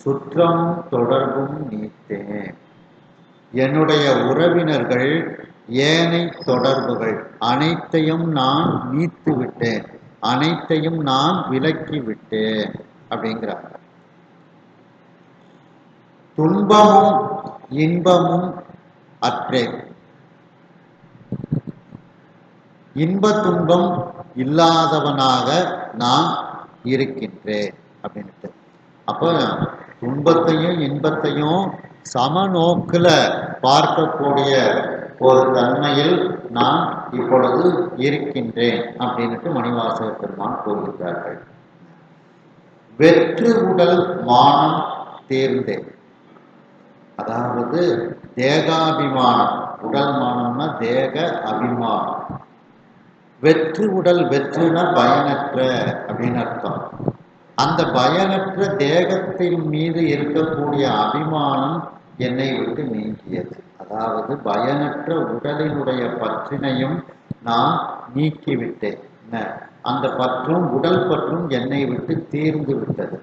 சுற்றமும் தொடர்பும் நீத்தேன். என்னுடைய உறவினர்கள், ஏனை தொடர்புகள் அனைத்தையும் நான் நீத்து விட்டேன், அனைத்தையும் நான் விலக்கி விட்டேன் அப்படிங்கிறாங்க. துன்பமும் இன்பமும் அற்றே. இன்ப துன்பம் இல்லாதவனாக நான் இருக்கின்றேன் அப்படின்ட்டு. அப்போ துன்பத்தையும் இன்பத்தையும் சமநோக்குல பார்க்கக்கூடிய ஒரு தன்மையில் நான் இப்பொழுது இருக்கின்றேன் அப்படின்ட்டு மணிவாசக பெருமான் கூறுகிறார்கள். வெற்று உடல் மானம் தேர்ந்தேன், அதாவது தேகாபிமானம், உடல் மானம்னா தேக அபிமானம். வெற்று உடல், வெற்றுனா பயனற்ற அப்படின்னு அர்த்தம். அந்த பயனற்ற தேகத்தின் மீது இருக்கக்கூடிய அபிமானம் என்னை விட்டு நீங்கியது. அதாவது பயனற்ற உடலினுடைய பற்றினையும் நான் நீக்கிவிட்டேன். அந்த பற்றும் உடல் பற்றும் என்னை விட்டு தீர்ந்து விட்டது.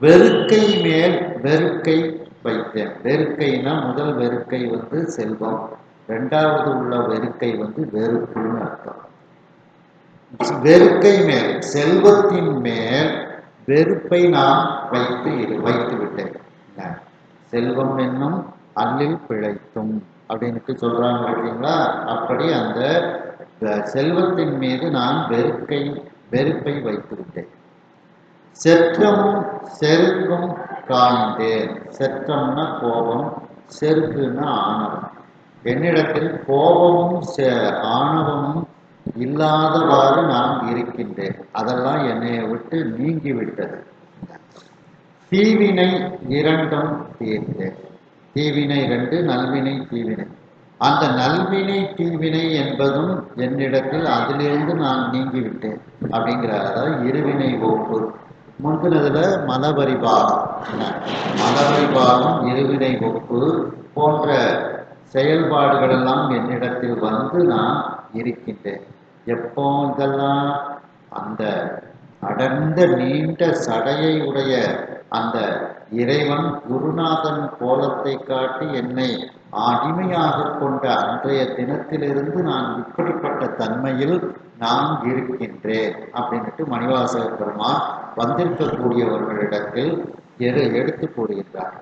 வெறுக்கை மேல் வெறுக்கை வைத்தேன். வெறுக்கைனா முதல் வெறுக்கை செல்வம், இரண்டாவது உள்ள வெறுக்கை வெறுப்புன்னு அர்த்தம். வெறுக்கை மேல், செல்வத்தின் மேல் வெறுப்பை நான் வைத்து விட்டேன். செல்வம் என்னும் அல்லில் பிழைத்தும் அப்படின்னு சொல்றாங்க பார்த்தீங்களா? அப்படி அந்த செல்வத்தின் மீது நான் வெறுப்பை வைத்து விட்டேன். செற்றமும் செருக்கும் காண்பேன். செற்றம்னா கோபம், செருக்குன்னா ஆணவம். என்னிடத்தில் கோபமும் ஆணவமும் இல்லாதவாறு நான் இருக்கின்றேன். அதெல்லாம் என்னை விட்டு நீங்கிவிட்டது. தீவினை இரண்டும் தீர்ந்தேன். தீவினை ரெண்டு, நல்வினை தீவினை. அந்த நல்வினை தீவினை என்பதும் என்னிடத்தில் அதிலிருந்து நான் நீங்கிவிட்டேன் அப்படிங்கிறார். அதாவது இருவினை ஒப்பு. முந்தினதுல மலபரிபாகம், மலபரிபாகம் இருவினை ஒப்பு போன்ற செயல்பாடுகள் எல்லாம் என்னிடத்தில் நான் இருக்கின்றேன். எப்போ இதெல்லாம் அந்த அடர்ந்த நீண்ட சடையை உடைய அந்த இறைவன் குருநாதன் கோலத்தை காட்டி என்னை அடிமையாக கொண்ட அன்றைய தினத்திலிருந்து நான் இப்படிப்பட்ட தன்மையில் நான் இருக்கின்றேன் அப்படின்ட்டு மணிவாசக பெருமான் வந்திருக்கக்கூடியவர்களிடத்தில் எடுத்து கூறுகின்றார்.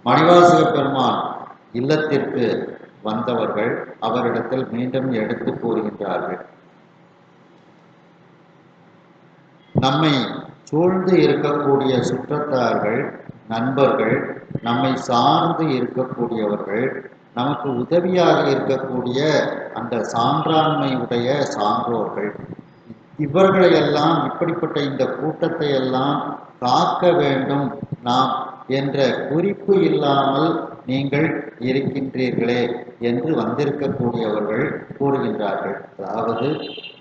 மணிவாசக பெருமான் இல்லத்திற்கு வந்தவர்கள் அவரிடத்தில் மீண்டும் எடுத்து கூறுகின்றார்கள். நம்மை சூழ்ந்து இருக்கக்கூடிய சுற்றத்தார்கள், நண்பர்கள், நம்மை சார்ந்து இருக்கக்கூடியவர்கள், நமக்கு உதவியாக இருக்கக்கூடிய அந்த சான்றாண்மை உடைய சான்றோர்கள், இவர்களையெல்லாம், இப்படிப்பட்ட இந்த கூட்டத்தை எல்லாம் காக்க வேண்டும் நாம் என்ற குறிப்பு இல்லாமல் நீங்கள் இருக்கின்றீர்களே என்று வந்திருக்கக்கூடியவர்கள் கூறுகின்றார்கள். அதாவது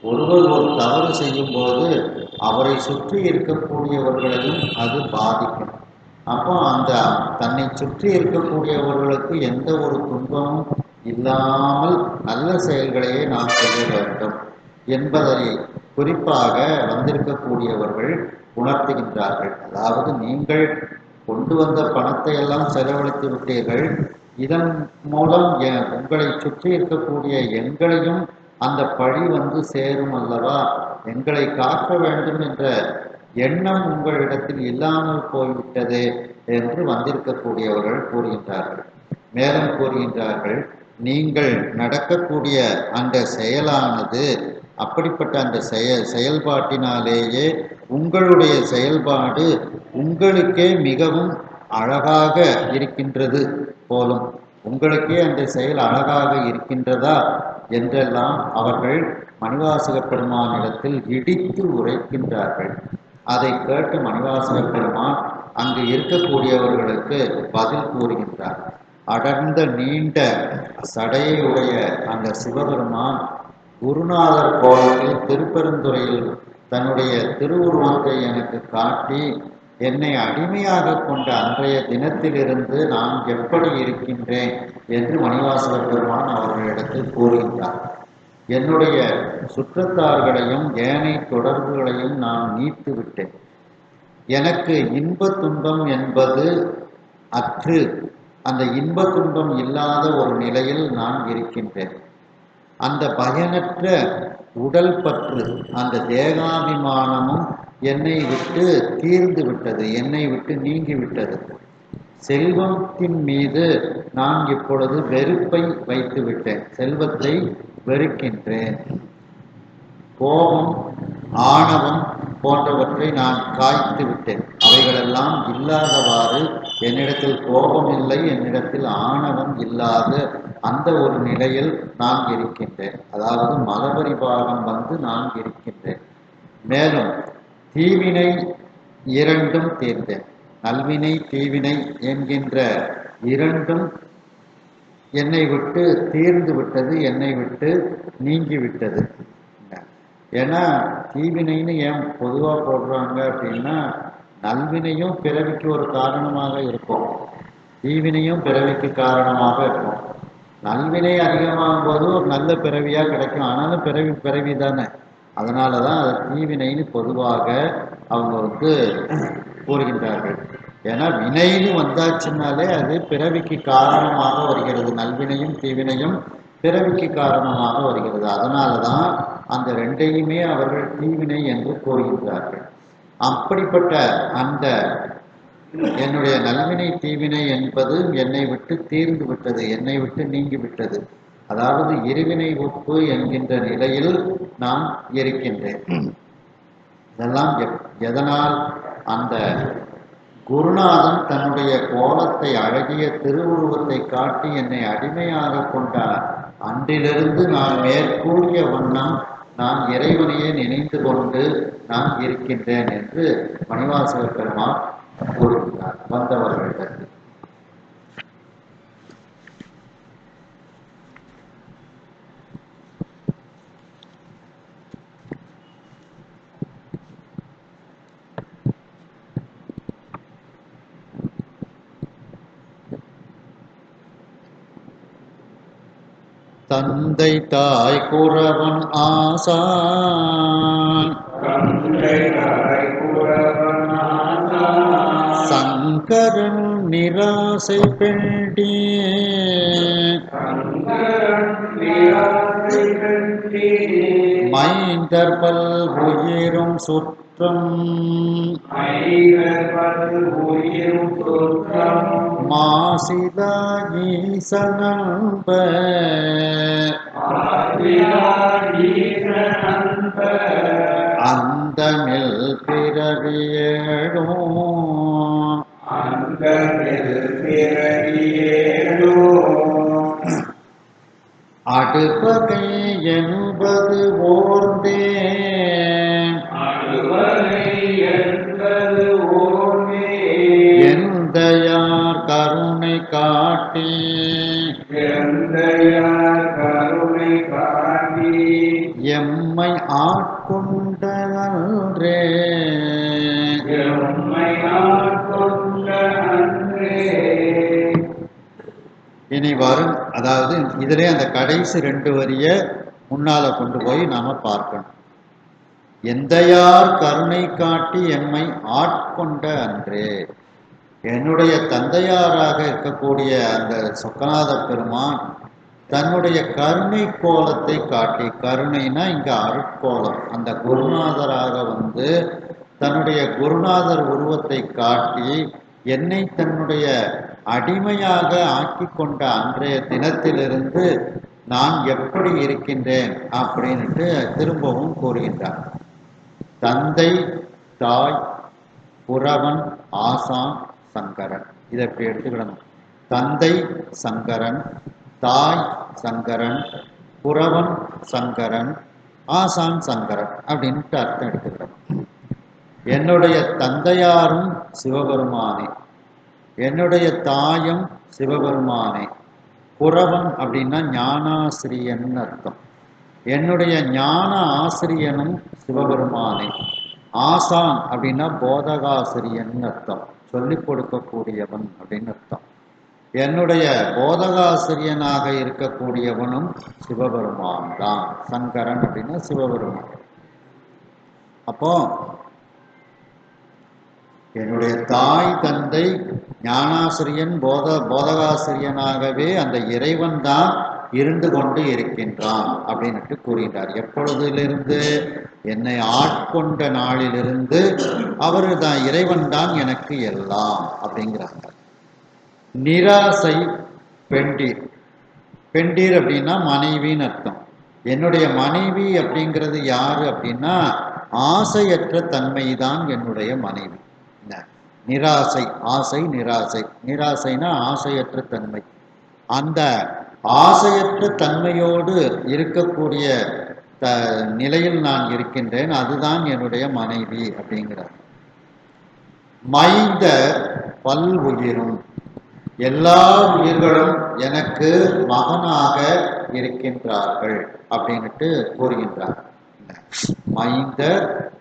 ஒருவர் ஒரு தவறு செய்யும் போது அவரை சுற்றி இருக்கக்கூடியவர்களையும் அது பாதிக்கும். அப்போ அந்த தன்னை சுற்றி இருக்கக்கூடியவர்களுக்கு எந்த ஒரு துன்பமும் இல்லாமல் நல்ல செயல்களையே நாம் செய்ய வேண்டும் என்பதை குறிப்பாக வந்திருக்கக்கூடியவர்கள் உணர்த்துகின்றார்கள். அதாவது நீங்கள் கொண்டு வந்த பணத்தை எல்லாம் செலவழித்து விட்டீர்கள், இதன் மூலம் உங்களை சுற்றி இருக்கக்கூடிய எங்களையும் அந்த பழி சேரும் அல்லவா, எங்களை காக்க வேண்டும் என்ற எண்ணம் உங்களிடத்தில் இல்லாமல் போய்விட்டது என்று வந்திருக்கக்கூடியவர்கள் கூறுகின்றார்கள். மேலும் கூறுகின்றார்கள், நீங்கள் நடக்கக்கூடிய அந்த செயலானது அப்படிப்பட்ட அந்த செயல்பாட்டினாலேயே உங்களுடைய செயல்பாடு உங்களுக்கே மிகவும் அழகாக இருக்கின்றது போலும், உங்களுக்கே அந்த செயல் அழகாக இருக்கின்றதா என்றெல்லாம் அவர்கள் மணிவாசக பெருமானிடத்தில் இடித்து உரைக்கின்றார்கள். அதை கேட்டு மணிவாசக பெருமான் அங்கு இருக்கக்கூடியவர்களுக்கு பதில் கூறுகின்றார். அடர்ந்த நீண்ட சடையை உடைய அந்த சிவபெருமான் குருநாதர் கோலத்தில் திருப்பெருந்துறையில் தன்னுடைய திருவுருவத்தை எனக்கு காட்டி என்னை அடிமையாக கொண்ட அன்றைய தினத்திலிருந்து நான் எப்படி இருக்கின்றேன் என்று மணிவாசக பெருமான் அவர்களிடத்தில் கூறுகின்றார். என்னுடைய சுற்றத்தார்களையும் ஏனைய தொடர்புகளையும் நான் நீத்து விட்டேன். எனக்கு இன்ப துன்பம் என்பது அற்று அந்த இன்ப துன்பம் இல்லாத ஒரு நிலையில் நான் இருக்கின்றேன். அந்த பயனற்ற உடல் பற்று, அந்த தேகாபிமானமும் என்னை விட்டு தீர்ந்து விட்டது, என்னை விட்டு நீங்கி விட்டது. செல்வத்தின் மீது நான் இப்பொழுது வெறுப்பை வைத்து விட்டேன், செல்வத்தை வெறுக்கின்றேன். கோபம், ஆணவம் போன்றவற்றை நான் காய்த்து விட்டேன். அவைகளெல்லாம் இல்லாதவாறு என்னிடத்தில் கோபம் இல்லை, என்னிடத்தில் ஆணவம் இல்லாத அந்த ஒரு நிலையில் நான் இருக்கின்றேன். அதாவது மலபரிபாகம் வந்து நான் இருக்கின்றேன். மேலும் தீவினை இரண்டும் தீர்ந்தேன். நல்வினை தீவினை என்கின்ற இரண்டும் என்னை விட்டு தீர்ந்து விட்டது, என்னை விட்டு நீங்கி விட்டது. ஏன்னா தீவினைன்னு ஏன் பொதுவாக போடுறாங்க அப்படின்னா, நல்வினையும் பிறவிக்கு ஒரு காரணமாக இருக்கும், தீவினையும் பிறவிக்கு காரணமாக இருக்கும். நல்வினை அதிகமாகும் போது ஒரு நல்ல பிறவியாக கிடைக்கும், ஆனாலும் பிறவி தானே. அதனால தான் அது தீவினைன்னு பொதுவாக அவங்க கூறுகின்றார்கள். ஏன்னா வினைன்னு வந்தாச்சுன்னாலே அது பிறவிக்கு காரணமாக வருகிறது. நல்வினையும் தீவினையும் பிறவிக்கு காரணமாக வருகிறது. அதனால தான் அந்த ரெண்டையுமே அவர்கள் தீவினை என்று கூறுகின்றார்கள். அப்படிப்பட்ட அந்த என்னுடைய நல்வினை தீவினை என்பது என்னை விட்டு தீர்ந்து விட்டது, என்னை விட்டு நீங்கி விட்டது. அதாவது இருவினை ஒப்பு என்கின்ற நிலையில் நான் இருக்கின்றேன். இதெல்லாம் எதனால்? அந்த குருநாதன் தன்னுடைய கோலத்தை, அழகிய திருவுருவத்தை காட்டி என்னை அடிமையாக கொண்டார். அன்றிலிருந்து நான் மேற்கூறிய வண்ணம் நான் இறைவனையே நினைந்து கொண்டு நான் இருக்கின்றேன் என்று மணிவாசக பெருமான் கூறுகிறார் வந்தவர்களிடத்தில். தந்தை தாய் குறவன் ஆசான், சங்கரன் நிராசை பெண்டி, மைந்தர் பல் உயிரும் சுற்றம், மாசிலா ஈசனன்ப, அந்தமில் பிறவியேடோ, அடுபகை என்பது ஓர்ந்தேன், எந்தையார் கருணை காட்டி, எம்மை ஆட்கொண்ட அன்றே, இனி வரும். அதாவது இதிலே அந்த கடைசி 2 வரிய முன்னால கொண்டு போய் நாம பார்க்கணும். எந்தையார் கருணை காட்டி எம்மை ஆட்கொண்ட அன்றே. என்னுடைய தந்தையாராக இருக்கக்கூடிய அந்த சொக்கநாத பெருமான் தன்னுடைய கருணை கோலத்தை காட்டி, கருணைனா இங்க அருட்கோலம், அந்த குருநாதராக தன்னுடைய குருநாதர் உருவத்தை காட்டி என்னை தன்னுடைய அடிமையாக ஆக்கி கொண்ட அன்றைய தினத்திலிருந்து நான் எப்படி இருக்கின்றேன் அப்படின்ட்டு திரும்பவும் கூறுகின்றார். தந்தை தாய் புறவன் ஆசான் சங்கரன், இதை எப்படி எடுத்துக்கிடணும்? தந்தை சங்கரன், தாய் சங்கரன், புறவன் சங்கரன், ஆசான் சங்கரன் அப்படின்ட்டு அர்த்தம் எடுத்துக்கிடணும். என்னுடைய தந்தையாரும் சிவபெருமானே, என்னுடைய தாயும் சிவபெருமானே. புறவன் அப்படின்னா ஞானாசிரியன் அர்த்தம். என்னுடைய ஞான ஆசிரியனும் சிவபெருமானே. ஆசான் அப்படின்னா போதகாசிரியன் அர்த்தம், சொல்லிக் கொடுக்கக்கூடியவன் அப்படின்னு அர்த்தம். என்னுடைய போதகாசிரியனாக இருக்கக்கூடியவனும் சிவபெருமான் தான். சங்கரன் அப்படின்னா சிவபெருமான். அப்போ என்னுடைய தாய் தந்தை ஞானாசிரியன் போதகாசிரியனாகவே அந்த இறைவன் தான் இருந்து கொண்டு இருக்கின்றான் அப்படின்ட்டு கூறுகின்றார். எப்பொழுதிலிருந்து? என்னை ஆட்கொண்ட நாளிலிருந்து அவர் தான், இறைவன் தான் எனக்கு எல்லாம் அப்படிங்கிறாங்க. நிராசை பெண்டீர். பெண்டீர் அப்படின்னா மனைவின்னு அர்த்தம். என்னுடைய மனைவி அப்படிங்கிறது யாரு அப்படின்னா ஆசையற்ற தன்மை தான் என்னுடைய மனைவி. நிராசை, ஆசை, நிராசை. நிராசைனா ஆசையற்ற தன்மை. அந்த ஆசையற்ற தன்மையோடு இருக்கக்கூடிய நிலையில் நான் இருக்கின்றேன். அதுதான் என்னுடைய மனைவி அப்படிங்கிறார். மைந்த பல் உயிரும், எல்லா உயிர்களும் எனக்கு மகனாக இருக்கின்றார்கள் அப்படின்னுட்டு கூறுகின்றார். மைந்த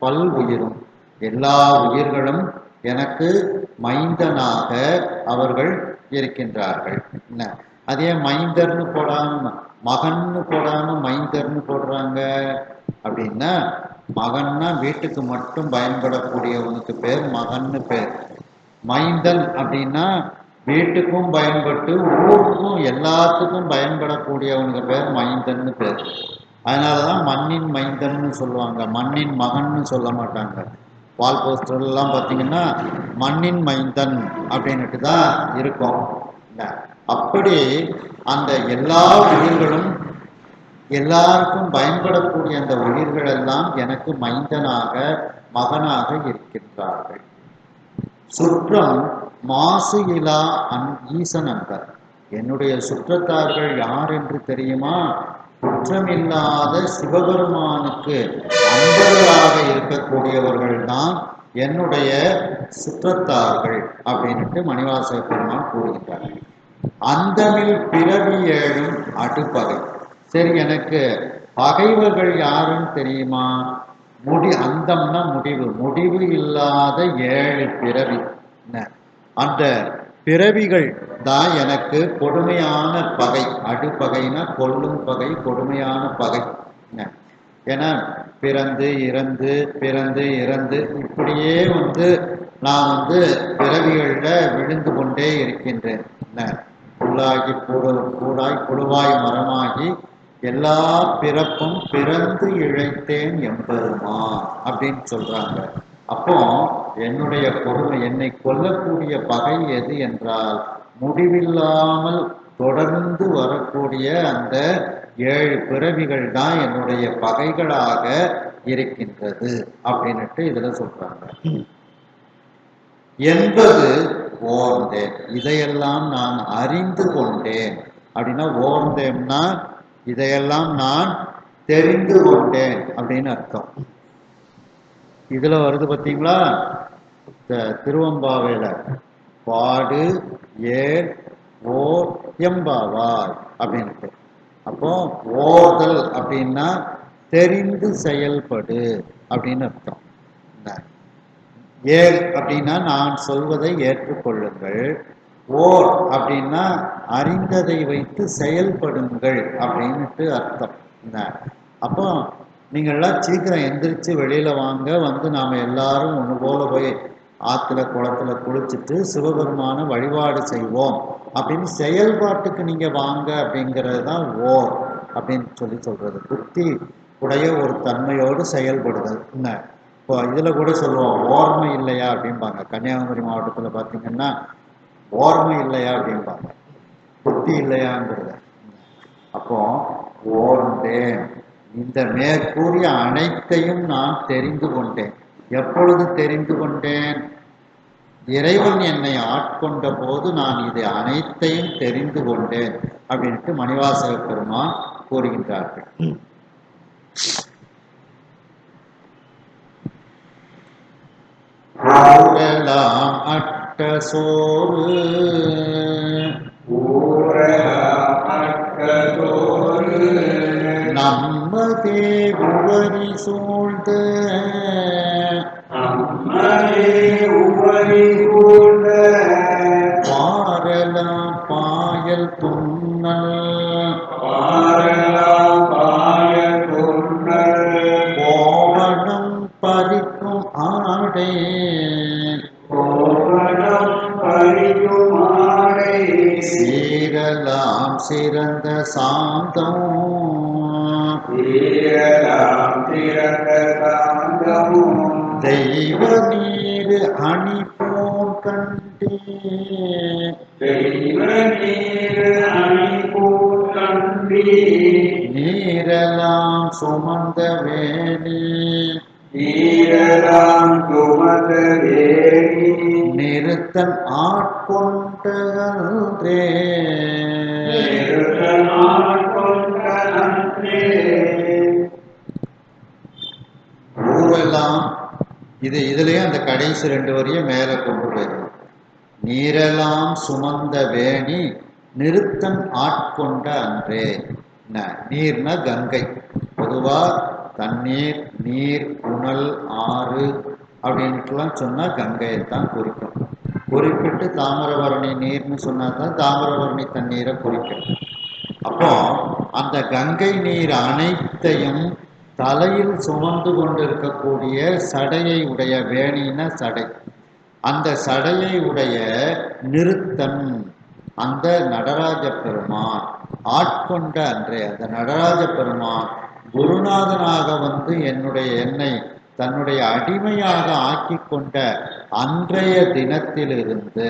பல் உயிரும், எல்லா உயிர்களும் எனக்கு மைந்தனாக அவர்கள் இருக்கின்றார்கள். அதே மைந்தர்னு போடாம மகன்னு போடாம மைந்தர்னு போடுறாங்க அப்படின்னா, மகன்னா வீட்டுக்கு மட்டும் பயன்படக்கூடியவனுக்கு பேர் மகன்னு பேர். மைந்தன் அப்படின்னா வீட்டுக்கும் பயன்பட்டு ஊருக்கும் எல்லாத்துக்கும் பயன்படக்கூடியவனுக்கு பேர் மைந்தன்னு பேர். அதனாலதான் மண்ணின் மைந்தன்னு சொல்லுவாங்க, மண்ணின் மகன்னு சொல்ல மாட்டாங்க. வால் போஸ்டர்லாம் பார்த்தீங்கன்னா மண்ணின் மைந்தன் அப்படின்னுட்டு தான் இருக்கும். அப்படி அந்த எல்லா உயிர்களும் எல்லாருக்கும் பயன்படக்கூடிய அந்த உயிர்கள் எல்லாம் எனக்கு மைந்தனாக மகனாக இருக்கின்றார்கள். சுற்றம் மாசு இலா ஈசன் அன்பர். என்னுடைய சுற்றத்தார்கள் யார் என்று தெரியுமா? குற்றமில்லாத சிவபெருமானுக்கு அன்பர்களாக இருக்கக்கூடியவர்கள் தான் என்னுடைய சுற்றத்தார்கள் அப்படின்ட்டு மணிவாசக பெருமான் கூறுகின்றார்கள். அந்தமில் பிறவி ஏழும் அடுப்பகை. சரி, எனக்கு பகைவர்கள் யாருன்னு தெரியுமா? அந்தம்னா முடிவு, முடிவு இல்லாத 7 பிறவி. அந்த பிறவிகள் தான் எனக்கு கொடுமையான பகை. அடுப்பகைனா கொல்லும் பகை, கொடுமையான பகை. ஏன்னா பிறந்து இறந்து பிறந்து இறந்து இப்படியே நான் பிறவிகளில் விழுந்து கொண்டே இருக்கின்றேன். புல்லாகி கூடாய் புழுவாய் மரமாகி எல்லா பிறப்பும் பிறந்து இழைத்தேன் எம்பெருமா அப்படின்னு சொல்றாங்க. அப்போ என்னுடைய கொடுமை, என்னை கொல்லக்கூடிய பகை எது என்றால் முடிவில்லாமல் தொடர்ந்து வரக்கூடிய அந்த 7 பிறவிகள் தான் என்னுடைய பகைகளாக இருக்கின்றது அப்படின்னுட்டு இதுல சொல்றாங்க. என்பது ஓர்ந்தேன், இதையெல்லாம் நான் அறிந்து கொண்டேன் அப்படின்னா, ஓர்ந்தேன்னா இதையெல்லாம் நான் தெரிந்து கொண்டேன் அப்படின்னு அர்த்தம். இதுல வருது பார்த்தீங்களா, திருவம்பாவையில பாடு ஏர் ஓர் எம்பாவாய் அப்படின்ட்டு. அப்போ ஓர்தல் அப்படின்னா தெரிந்து செயல்படு அப்படின்னு அர்த்தம். ஏர் அப்படின்னா நான் சொல்வதை ஏற்றுக்கொள்ளுங்கள், ஓர் அப்படின்னா அறிந்ததை வைத்து செயல்படுங்கள் அப்படின்ட்டு அர்த்தம். அப்போ நீங்கள்லாம் சீக்கிரம் எந்திரிச்சு வெளியில வாங்க, நாம எல்லாரும் ஒன்று போல போய் ஆத்துல குளத்துல குளிச்சுட்டு சிவபெருமான வழிபாடு செய்வோம் அப்படின்னு செயல்பாட்டுக்கு நீங்க வாங்க அப்படிங்கிறது தான் ஓர் அப்படின்னு சொல்றது. புத்தி உடைய ஒரு தன்மையோடு செயல்படுதல். இப்போ இதுல கூட சொல்லுவோம் ஓர்மை இல்லையா அப்படிம்பாங்க. கன்னியாகுமரி மாவட்டத்துல பார்த்தீங்கன்னா ஓர்மை இல்லையா அப்படிம்பாங்க, புத்தி இல்லையாங்கிறத. அப்போ ஓர்ந்தேன், இந்த மேற்கூறிய அனைத்தையும் நான் தெரிந்து கொண்டேன். எப்பொழுது தெரிந்து கொண்டேன்? இறைவன் என்னை ஆட்கொண்ட போது நான் இதை அனைத்தையும் தெரிந்து கொண்டேன் அப்படின்ட்டு மணிவாசக பெருமான் கூறுகின்றார்கள். ஊரெல்லாம் அட்ட சோறு, நம்மதே உவரி சூழ்ந்த, பாரலாம் பாயல் துண்ணல், கோவணம் பறிக்கும் ஆடை, சீரலாம் சிறந்த சாந்தம், தெய்வ நீர் அணி போல் கண்டே, நீரெல்லாம் சுமந்த வேணி நீரெல்லாம் சுமந்த வேணி நிறுத்தன் ஆட்கொண்ட அன்றே நிறுத்தனாய் கொண்ட அன்றே ஊரெல்லாம் இதுலயும் அந்த கடைசி 2 வரியை மேல கொண்டு போயிடும். நீரெல்லாம் சுமந்த வேணி நிறுத்தன் ஆட்கொண்ட அன்றே. நீர்னா கங்கை. பொதுவா தண்ணீர், நீர், புனல், ஆறு அப்படின்ட்டுலாம் சொன்னா கங்கையை தான் குறிக்கும். குறிப்பிட்டு தாமிரபரணி நீர்னு சொன்னாதான் தாமிரபரணி தண்ணீரை குறிக்கும். அப்போ அந்த கங்கை நீர் அனைத்தையும் தலையில் சுமந்து கொண்டிருக்கக்கூடிய சடையை உடைய வேணின சடை, அந்த சடையை உடைய நிறுத்தன் அந்த நடராஜ பெருமான் ஆட்கொண்ட அன்றே, அந்த நடராஜ பெருமான் குருநாதனாக வந்து என்னை தன்னுடைய அடிமையாக ஆக்கி கொண்ட அன்றைய தினத்திலிருந்து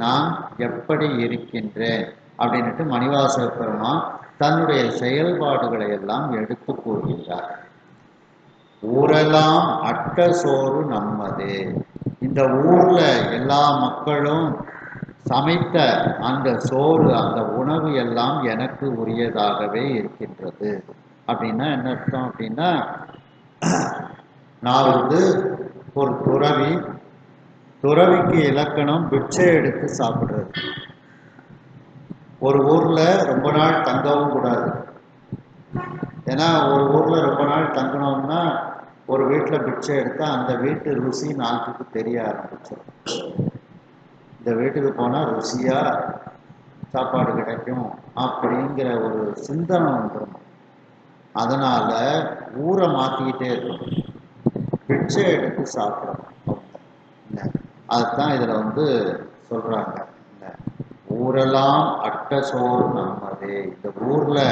நான் எப்படி இருக்கின்றேன் அப்படின்ட்டு மணிவாசக பெருமான் தன்னுடைய செயல்பாடுகளை எல்லாம் எடுத்து கூறுகின்றார். ஊரெல்லாம் அட்ட சோறு நம்மதே. இந்த ஊர்ல எல்லா மக்களும் சமைத்த அந்த சோறு, அந்த உணவு எல்லாம் எனக்கு உரியதாகவே இருக்கின்றது. அப்படின்னா என்ன அர்த்தம் அப்படின்னா, நான் வந்து ஒரு துறவிக்கு இலக்கணம் பிட்சை எடுத்து சாப்பிடுறது. ஒரு ஊர்ல ரொம்ப நாள் தங்கவும் கூடாது. ஏன்னா ஒரு ஊர்ல ரொம்ப நாள் தங்கணும்னா ஒரு வீட்டில் பிட்சை எடுத்தா அந்த வீட்டு ருசி நாட்டுக்கு தெரிய ஆரம்பிச்சிடும். இந்த வீட்டுக்கு போனால் ருசியா சாப்பாடு கிடைக்கும் அப்படிங்கிற ஒரு சிந்தனை வந்துடும். அதனால ஊரை மாற்றிக்கிட்டே இருக்கணும், பிட்சை எடுத்து சாப்பிடணும். அதுதான் இதில் வந்து சொல்கிறாங்க. ஊரெல்லாம் அட்ட சோறு நம்மதே. இந்த ஊரில்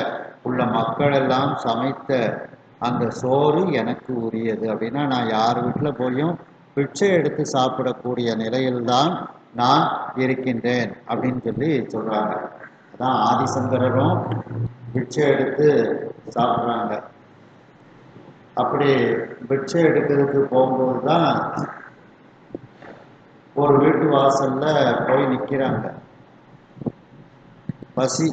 உள்ள மக்கள் எல்லாம் சமைத்த அந்த சோறு எனக்கு உரியது. அப்படின்னா நான் யார் வீட்டில் போயும் பிட்சை எடுத்து சாப்பிடக்கூடிய நிலையில்தான் நான் இருக்கின்றேன் அப்படின்னு சொல்லி சொல்கிறாங்க. அதான் ஆதிசங்கரரும் பிட்சை எடுத்து சாப்பிட்றாங்க. அப்படி பிட்சை எடுக்கிறதுக்கு போகும்போது தான் ஒரு வீட்டு வாசல்ல போய் நிற்கிறாங்க. பசி,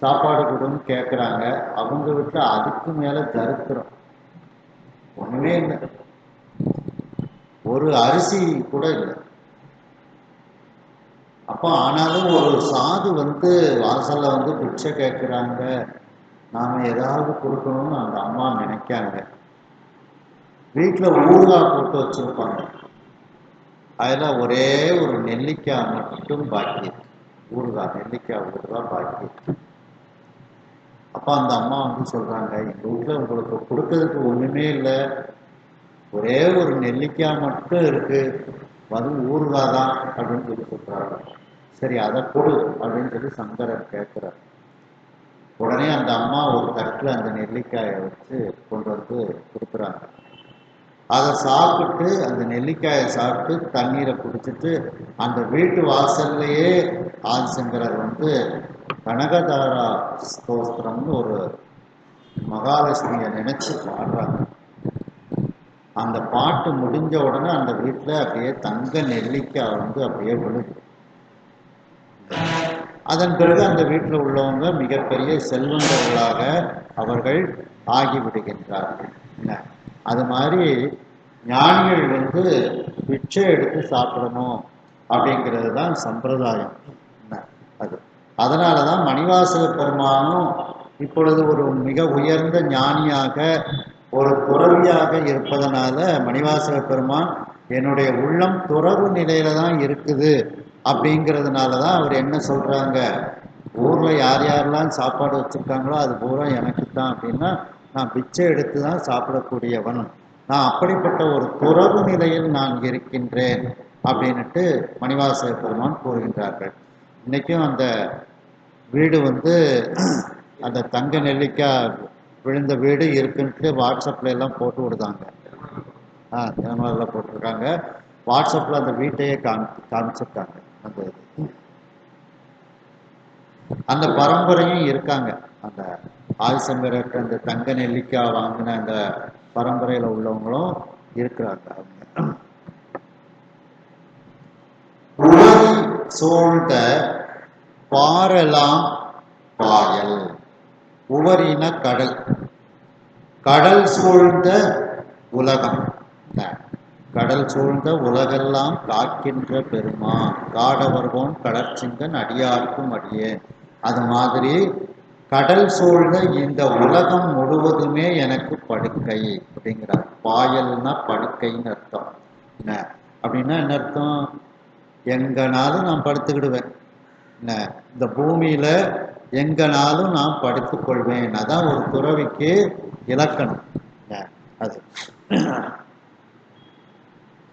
சாப்பாடு கொடுன்னு கேட்குறாங்க. அவங்க வீட்டில் அதுக்கு மேலே தரித்திரம், ஒன்றுமே இல்லை, ஒரு அரிசி கூட இல்லை. அப்போ ஆனாலும் ஒரு சாது வந்து வாசல்ல வந்து பிட்சை கேட்குறாங்க, நாம் ஏதாவது கொடுக்கணும்னு அந்த அம்மா நினைக்காங்க. வீட்டில் ஊறுகாய் போட்டு வச்சுருப்பாங்க, அதில் ஒரே ஒரு நெல்லிக்காய் மட்டும் பாக்கி, ஊறுகாய், நெல்லிக்காய் ஊறுகாய் பாக்கி. அப்போ அந்த அம்மா வந்து சொல்கிறாங்க, எங்கள் வீட்டில் உங்களுக்கு கொடுக்கறதுக்கு ஒன்றுமே இல்லை, ஒரே ஒரு நெல்லிக்காய் மட்டும் இருக்குது, அது ஊறுகாய் தான் அப்படின்னு சொல்லி சொல்கிறாங்க. சரி அதை கொடு அப்படின்னு சொல்லி சங்கரர் கேட்குறார். உடனே அந்த அம்மா ஒரு தட்டில் அந்த நெல்லிக்காயை வச்சு கொண்டு வந்து கொடுக்குறாங்க. அதை சாப்பிட்டு, அந்த நெல்லிக்காயை சாப்பிட்டு தண்ணீரை குடிச்சிட்டு அந்த வீட்டு வாசல்லையே ஆதிசங்கரர் வந்து கனகதாரா ஸ்தோத்திரம்னு ஒரு மகாலட்சுமியை நினைச்சு பாடுறாங்க. அந்த பாட்டு முடிஞ்ச உடனே அந்த வீட்டில் அப்படியே தங்க நெல்லிக்காய் வந்து அப்படியே விழுது. அதன் பிறகு அந்த வீட்டில் உள்ளவங்க மிகப்பெரிய செல்வந்தர்களாக அவர்கள் ஆகிவிடுகின்றார்கள். அது மாதிரி ஞானிகள் வந்து பிச்சை எடுத்து சாப்பிடணும் அப்படிங்கிறது தான் சம்பிரதாயம். அது அதனால தான் மணிவாசக பெருமானும் இப்பொழுது ஒரு மிக உயர்ந்த ஞானியாக, ஒரு துறவியாக இருப்பதனால மணிவாசக பெருமான் என்னுடைய உள்ளம் துறவு நிலையில தான் இருக்குது அப்படிங்கிறதுனால தான் அவர் என்ன சொல்றாங்க, ஊர்ல யார் யாரெல்லாம் சாப்பாடு வச்சிருக்காங்களோ அது பூரா எனக்கு தான். அப்படின்னா நான் பிச்சை எடுத்து தான் சாப்பிடக்கூடியவன், நான் அப்படிப்பட்ட ஒரு துறவு நிலையில் நான் இருக்கின்றேன் அப்படின்ட்டு மணிவாசக பெருமான் கூறுகின்றார்கள். இன்னைக்கும் அந்த வீடு வந்து அந்த தங்க நெல்லிக்காய் விழுந்த வீடு இருக்குன்ட்டு வாட்ஸ்அப்ல எல்லாம் போட்டு விடுதாங்க. தினமலரில் போட்டிருக்காங்க, வாட்ஸ்அப்பில் அந்த வீட்டையே காமிச்சிருக்காங்க. அந்த பரம்பரையும் இருக்காங்க. அந்த ஆதிசங்கரற்கு அந்த தங்க நெல்லிக்காய் வாங்கின அந்த பரம்பரையில் உள்ளவங்களும் இருக்கிறாங்க. உலகி சூழ்ந்த பாரெல்லாம் பாயல். உவரின கடல், கடல் சூழ்ந்த உலகம், கடல் சூழ்ந்த உலகெல்லாம் காக்கின்ற பெருமான் காடவர்கோன் கடற்சிங்கன் அடியார்க்கும் அடியேன். அது மாதிரி கடல் சூழ்ந்த இந்த உலகம் முழுவதுமே எனக்கு படுக்கை அப்படிங்கிறார். பாயல்னா படுக்கைன்னு அர்த்தம். என்ன அப்படின்னா என்ன அர்த்தம்? எங்கனாலும் நான் படுத்துக்கிடுவேன். என்ன, இந்த பூமியில எங்கனாலும் நான் படுத்துக் கொள்வேன். அதான் ஒரு துறவிக்கு இலக்கணம். அது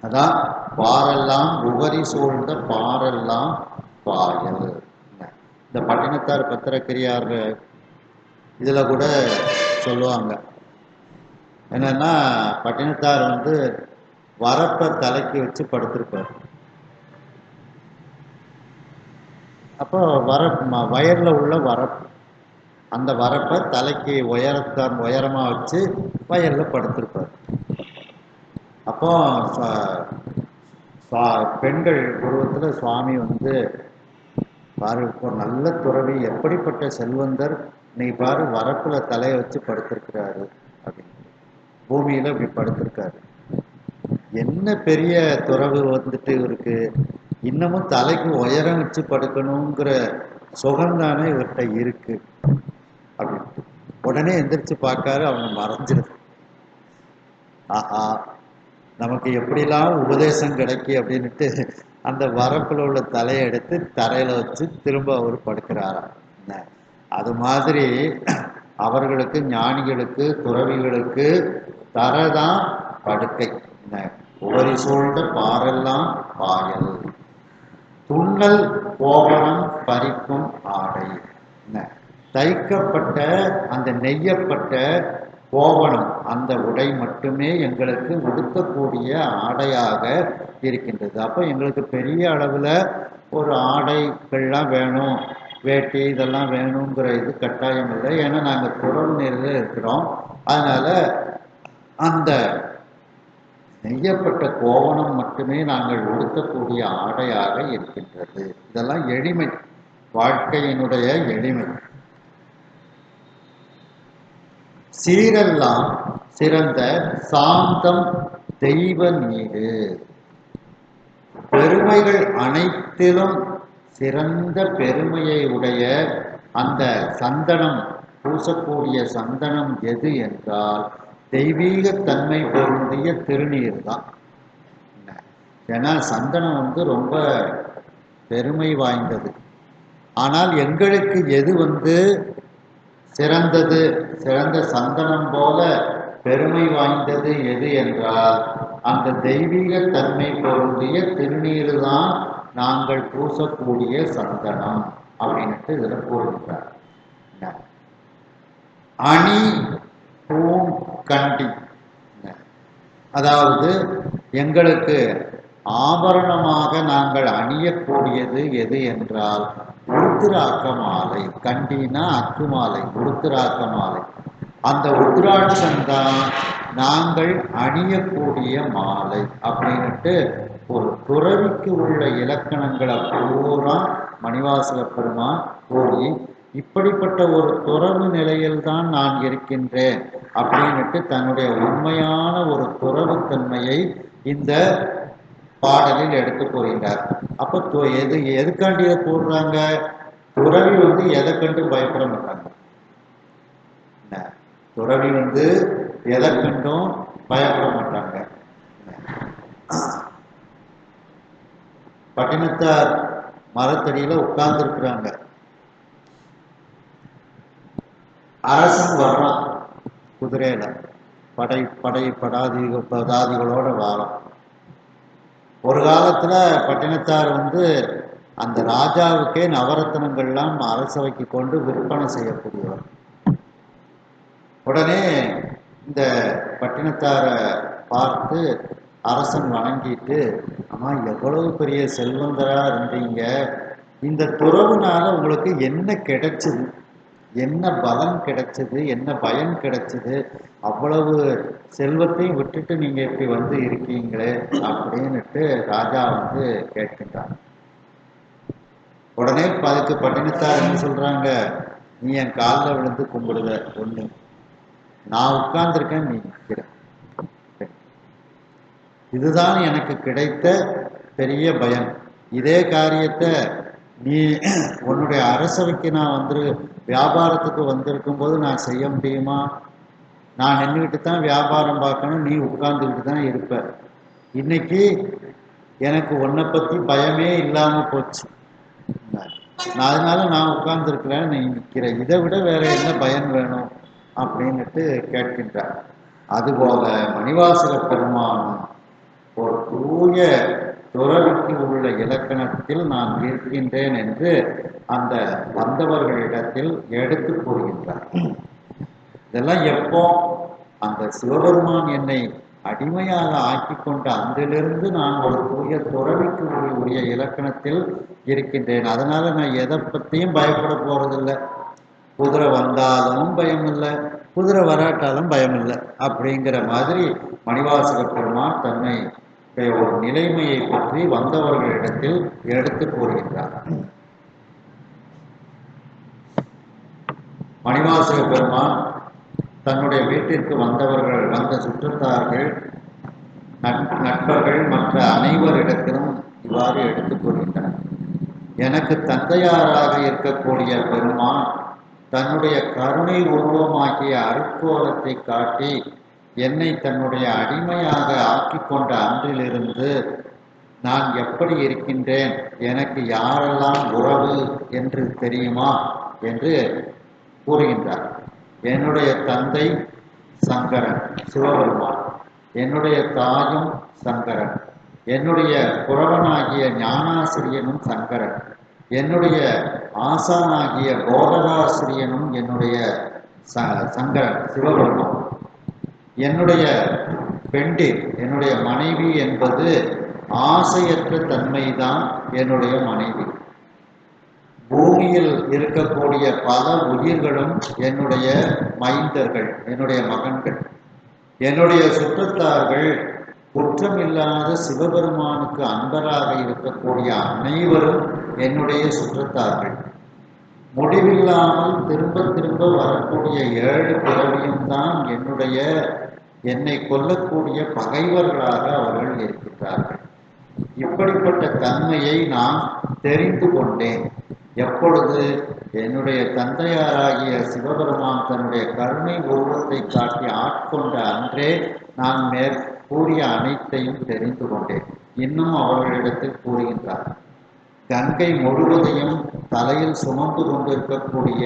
அதான் பாரெல்லாம் உவரி சூழ்ந்த பாரெல்லாம் பாயல். இந்த பட்டினத்தார் பத்திரக்கிரியார் இதுல கூட சொல்லுவாங்க என்னன்னா, பட்டினத்தார் வரப்ப தலைக்கு வச்சு படுத்திருப்பார். அப்போ வயர்ல உள்ள வரப்பு, அந்த வரப்பை தலைக்கு உயரமா வச்சு வயல்ல படுத்திருப்பார். அப்போ பெண்கள் உருவத்துல சுவாமி பாரு, ஒரு நல்ல துறவி, எப்படிப்பட்ட செல்வந்தர், நீ பாரு வரப்புல தலையை வச்சு படுத்திருக்கிறாரு அப்படின்னு, பூமியில இப்படி படுத்திருக்காரு. என்ன பெரிய துறவு இவருக்கு, இன்னமும் தலைக்கு உயரம் வச்சு படுக்கணுங்கிற சுகந்தானே இவர்கிட்ட இருக்கு அப்படின்ட்டு உடனே எந்திரிச்சு பார்க்காரு. அவங்க மறைஞ்சிருது. ஆஹா, நமக்கு எப்படிலாம் உபதேசம் கிடைக்கி அப்படின்ட்டு அந்த வரப்புல உள்ள தலையை எடுத்து தரையில வச்சு திரும்ப அவர் படுக்கிறாராம். அது மாதிரி அவர்களுக்கு, ஞானிகளுக்கு, துறவிகளுக்கு தரதான் படுக்கை. உவரி சூழ்ந்த பாரெல்லாம் பாயல், துண்ணல் கோவணம் பறிக்கும் ஆடை. தைக்கப்பட்ட அந்த நெய்யப்பட்ட கோவணம், அந்த உடை மட்டுமே எங்களுக்கு உடுத்தக்கூடிய ஆடையாக இருக்கின்றது. அப்போ எங்களுக்கு பெரிய அளவில் ஒரு ஆடைகள்லாம் வேணும், வேட்டி இதெல்லாம் வேணுங்கிற இது கட்டாயம் இல்லை. ஏன்னா நாங்கள் துறவு நிலையில் இருக்கிறோம். அதனால அந்த நெய்யப்பட்ட கோவணம் மட்டுமே நாங்கள் உடுத்தக்கூடிய ஆடையாக இருக்கின்றது. இதெல்லாம் எளிமை, வாழ்க்கையினுடைய எளிமை. சீரெல்லாம் சிறந்த சாந்தம் தெய்வ நீரு, பெருமைகள் அனைத்திலும் சிறந்த பெருமையை உடைய அந்த சந்தனம், பூசக்கூடிய சந்தனம் எது என்றால் தெய்வீக தன்மை பொருந்திய திருநீர் தான். ஏன்னா சந்தனம் ரொம்ப பெருமை வாய்ந்தது. ஆனால் எங்களுக்கு எது சிறந்தது, சிறந்த சந்தனம் போல பெருமை வாய்ந்தது எது என்றால் அந்த தெய்வீக தன்மை பொருந்திய திருநீர் தான் நாங்கள் பூசக்கூடிய சந்தனம் அப்படின்ட்டு இதுல கூறுகிறார். அணி பூம் கண்டி, அதாவது எங்களுக்கு ஆபரணமாக நாங்கள் அணியக்கூடியது எது என்றால் உருத்திராக்க மாலை. கண்டினா அக்கு மாலை, உருத்திராக்க மாலை. அந்த உத்ராட்சம்தான் நாங்கள் அணியக்கூடிய மாலை அப்படின்ட்டு ஒரு துறவிக்கு உள்ள இலக்கணங்களை பூரா மணிவாசக பெருமான் கூறி, இப்படிப்பட்ட ஒரு துறவு நிலையில்தான் நான் இருக்கின்றேன் அப்படின்ட்டு தன்னுடைய உண்மையான ஒரு துறவுத்தன்மையை இந்த பாடலில் எடுத்து கூறுகின்றார். அப்போ எதுக்காண்டி இதை கூறுறாங்க? துறவி எதை கண்டு பயப்பட மாட்டாங்க. துறவி எதை கண்டும் பயப்பட மாட்டாங்க. பட்டினத்தார் மரத்தடியில உட்கார்ந்து இருக்கிறாங்க. அரசன் வர்றான் குதிரையில, படாதிகளோட வாரம். ஒரு காலத்துல பட்டினத்தார் அந்த ராஜாவுக்கே நவரத்னங்கள்லாம் அரசவைக்கு கொண்டு விற்பனை செய்யக்கூடியவர். உடனே இந்த பட்டினத்தாரை பார்த்து அரசன் வணங்கிட்டு, அம்மா எவ்வளவு பெரிய செல்வந்தரா இருந்தீங்க, இந்த துறவுனால உங்களுக்கு என்ன கிடைச்சது, என்ன பலன் கிடைச்சது, என்ன பயன் கிடைச்சது, அவ்வளவு செல்வத்தையும் விட்டுட்டு நீங்க இப்படி வந்து இருக்கீங்களே அப்படின்னுட்டு ராஜா வந்து கேட்கின்றார். உடனே அதுக்கு பட்டினத்தார் என்ன சொல்றாங்க, நீ என் காலில் விழுந்து கும்பிடுத ஒண்ணு, நான் உட்கார்ந்துருக்கேன், நீ நிற்கிற, இதுதான் எனக்கு கிடைத்த பெரிய பயன். இதே காரியத்தை நீ உன்னுடைய அரசவைக்கு நான் வியாபாரத்துக்கு வந்திருக்கும் போது நான் செய்ய முடியுமா? நான் நின்றுக்கிட்டு தான் வியாபாரம் பார்க்கணும், நீ உட்கார்ந்துக்கிட்டு தான் இருப்ப. இன்னைக்கு எனக்கு உன்னை பத்தி பயமே இல்லாம போச்சு, அதனால நான் உட்கார்ந்துருக்கிறேன், நீ நிற்கிற, இதை விட வேற என்ன பயன் வேணும் அப்படின்னுட்டு கேட்கின்றார். அதுபோல மணிவாசக பெருமானும் ஒரு தூய துறவிக்கு உள்ள இலக்கணத்தில் நான் இருக்கின்றேன் என்று அந்த வந்தவர்களிடத்தில் எடுத்து கூறுகின்றார். இதெல்லாம் எப்போ அந்த சிவபெருமான் என்னை அடிமையாக ஆக்கி கொண்ட அன்றிலிருந்து நான் ஒரு தூய துறவிக்கு உரிய இலக்கணத்தில் இருக்கின்றேன். அதனால நான் எதை பற்றியும் பயப்பட போறதில்லை. குதிரை வந்தாலும் பயம் இல்லை, குதிரை வராட்டாலும் பயம் இல்லை அப்படிங்கிற மாதிரி மணிவாசக பெருமான் தன்னை ஒரு நிலைமையை பற்றி வந்தவர்களிடத்தில் எடுத்து கூறுகின்றார். மணிவாசக பெருமான் தன்னுடைய வீட்டிற்கு வந்த சுற்றத்தார்கள், நண்பர்கள் மற்ற அனைவரிடத்திலும் இவ்வாறு எடுத்துக் கூறுகின்றனர். எனக்கு தந்தையாராக இருக்கக்கூடிய பெருமான் தன்னுடைய கருணை உருவமாகிய அருட்கோலத்தை காட்டி என்னை தன்னுடைய அடிமையாக ஆக்கி கொண்ட அன்றிலிருந்து நான் எப்படி இருக்கின்றேன், எனக்கு யாரெல்லாம் உறவு என்று தெரியுமா என்று கூறுகின்றார். என்னுடைய தந்தை சங்கரன் சிவபெருமான், என்னுடைய தாயும் சங்கரன், என்னுடைய புறவனாகிய ஞானாசிரியனும் சங்கரன், என்னுடைய ஆசானாகிய போதகாசிரியனும் என்னுடைய சங்கரன் சிவபெருமான், என்னுடைய பெண்டிர் என்னுடைய மனைவி என்பது ஆசையற்ற தன்மைதான் என்னுடைய மனைவி. பூமியில் இருக்கக்கூடிய பல உயிர்களும் என்னுடைய மைந்தர்கள், என்னுடைய மகன்கள். என்னுடைய சுற்றத்தார்கள் குற்றமில்லாத சிவபெருமானுக்கு அன்பராக இருக்கக்கூடிய அனைவரும் என்னுடைய சுற்றத்தார்கள். முடிவில்லாமல் திரும்ப திரும்ப வரக்கூடிய 7 பிறவியும் தான் என்னை கொல்லக்கூடிய பகைவர்களாக அவர்கள் இருக்கின்றார்கள். இப்படிப்பட்ட தன்மையை நான் தெரிந்து கொண்டேன். எப்பொழுது என்னுடைய தந்தையாராகிய சிவபெருமான் தன்னுடைய கருணை உருவத்தை காட்டி ஆட்கொண்ட அன்றே நான் மேற்கூறிய அனைத்தையும் தெரிந்து கொண்டேன். இன்னும் அவர்களிடத்தில் கூறுகின்றார், கங்கை முழுவதையும் தலையில் சுமந்து கொண்டிருக்கக்கூடிய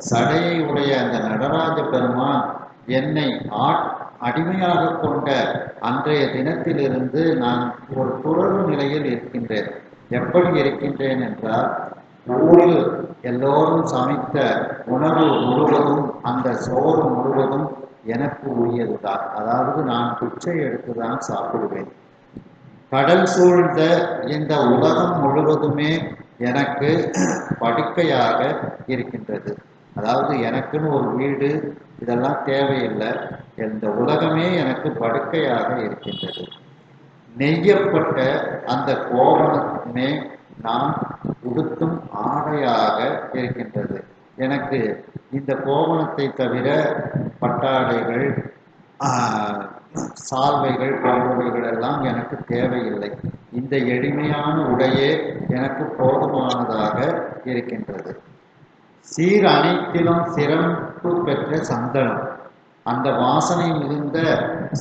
சடையை உடைய அந்த நடராஜ பெருமான் என்னை அடிமையாக கொண்ட அன்றைய தினத்திலிருந்து நான் ஒரு துறவு நிலையில் இருக்கின்றேன். எப்படி இருக்கின்றேன் என்றால், ஊரில் எல்லோரும் சமைத்த உணவு முழுவதும், அந்த சோறு முழுவதும் எனக்கு உரியதுதான். அதாவது நான் பிச்சை எடுத்துதான் சாப்பிடுவேன். கடல் சூழ்ந்த இந்த உலகம் முழுவதுமே எனக்கு படுக்கையாக இருக்கின்றது. அதாவது எனக்குன்னு ஒரு வீடு இதெல்லாம் தேவையில்லை, இந்த உலகமே எனக்கு படுக்கையாக இருக்கின்றது. நெய்யப்பட்ட அந்த கோவணமே நான் உடுத்தும் ஆடையாக இருக்கின்றது. எனக்கு இந்த கோவணத்தை தவிர பட்டாடைகள், சால்வைகள் போன்றவைகள் எல்லாம் எனக்கு தேவையில்லை. இந்த எளிமையான உடையே எனக்கு போதுமானதாக இருக்கின்றது. சீர் அனைத்திலும் சிறப்பு பெற்ற சந்தனம், அந்த வாசனை மிகுந்த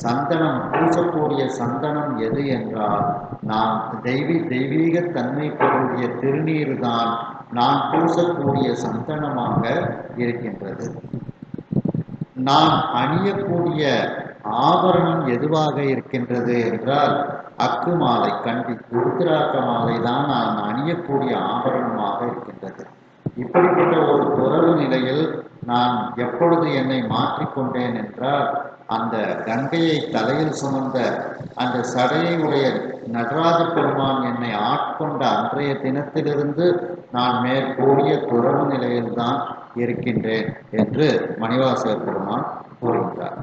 சந்தனம், பூசக்கூடிய சந்தனம் எது என்றால் நான் தெய்வீக தன்மை பொருளிய திருநீர் தான் நான் பூசக்கூடிய சந்தனமாக இருக்கின்றது. நான் அணியக்கூடிய ஆபரணம் எதுவாக இருக்கின்றது என்றால் அக்கு மாலை, ருத்ராக்க மாலை தான் நான் அணியக்கூடிய ஆபரணமாக இருக்கின்றது. இப்படிப்பட்ட ஒரு துறவு நிலையில் நான் எப்பொழுது என்னை மாற்றிக்கொண்டேன் என்றால், அந்த கங்கையை தலையில் சுமந்த அந்த சடையை உடைய நடராஜ பெருமான் என்னை ஆட்கொண்ட அன்றைய தினத்திலிருந்து நான் மேற்கூறிய துறவு நிலையில்தான் இருக்கின்றேன் என்று மணிவாசக பெருமான் கூறுகிறார்.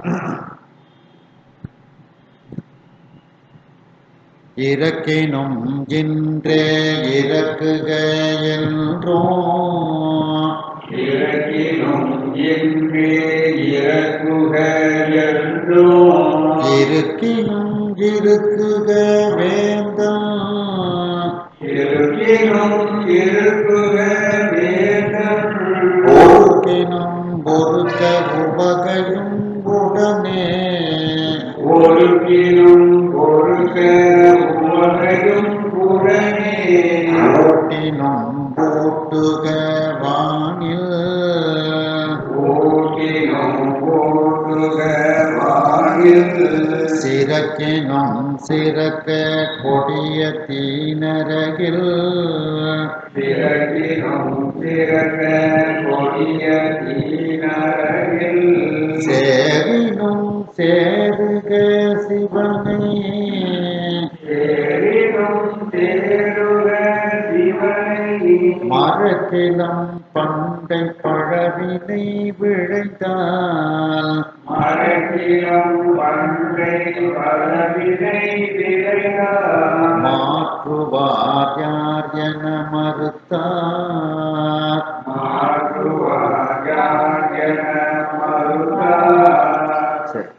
இறக்கினும் இன்றே இறக்குக என்றோம் இறக்கினும் இன்றே இறக்குக என்றோம் இருக்கினும் இருக்குக வேந்தம் இருக்கினும் இருக்குக வேந்தம் ஒருக்கினும் பொறுக்க உவகையும் உடனே ஒருக்கினும் பொறுக்க உவகையும் உடனே ஓட்டினும் போட்டுக வானில் ஓட்டினும் போட்டுக வாயில் சிறக்கினும் சிறக்க கொடிய தீனரகில் சிறகினும் சிறக கொடிய தீனரகில் சேரினும் சேருக சிவனை சேரினும் சேருக சிவனை மரக்கிலம் பண்டை பழவினை விழைந்தால் மரக்கிலம் பண்டை பலவினை விளையார் மாற்றுவார் யார் என மறுத்தார். மாற்றுவார் என மறுத்தார். சரி,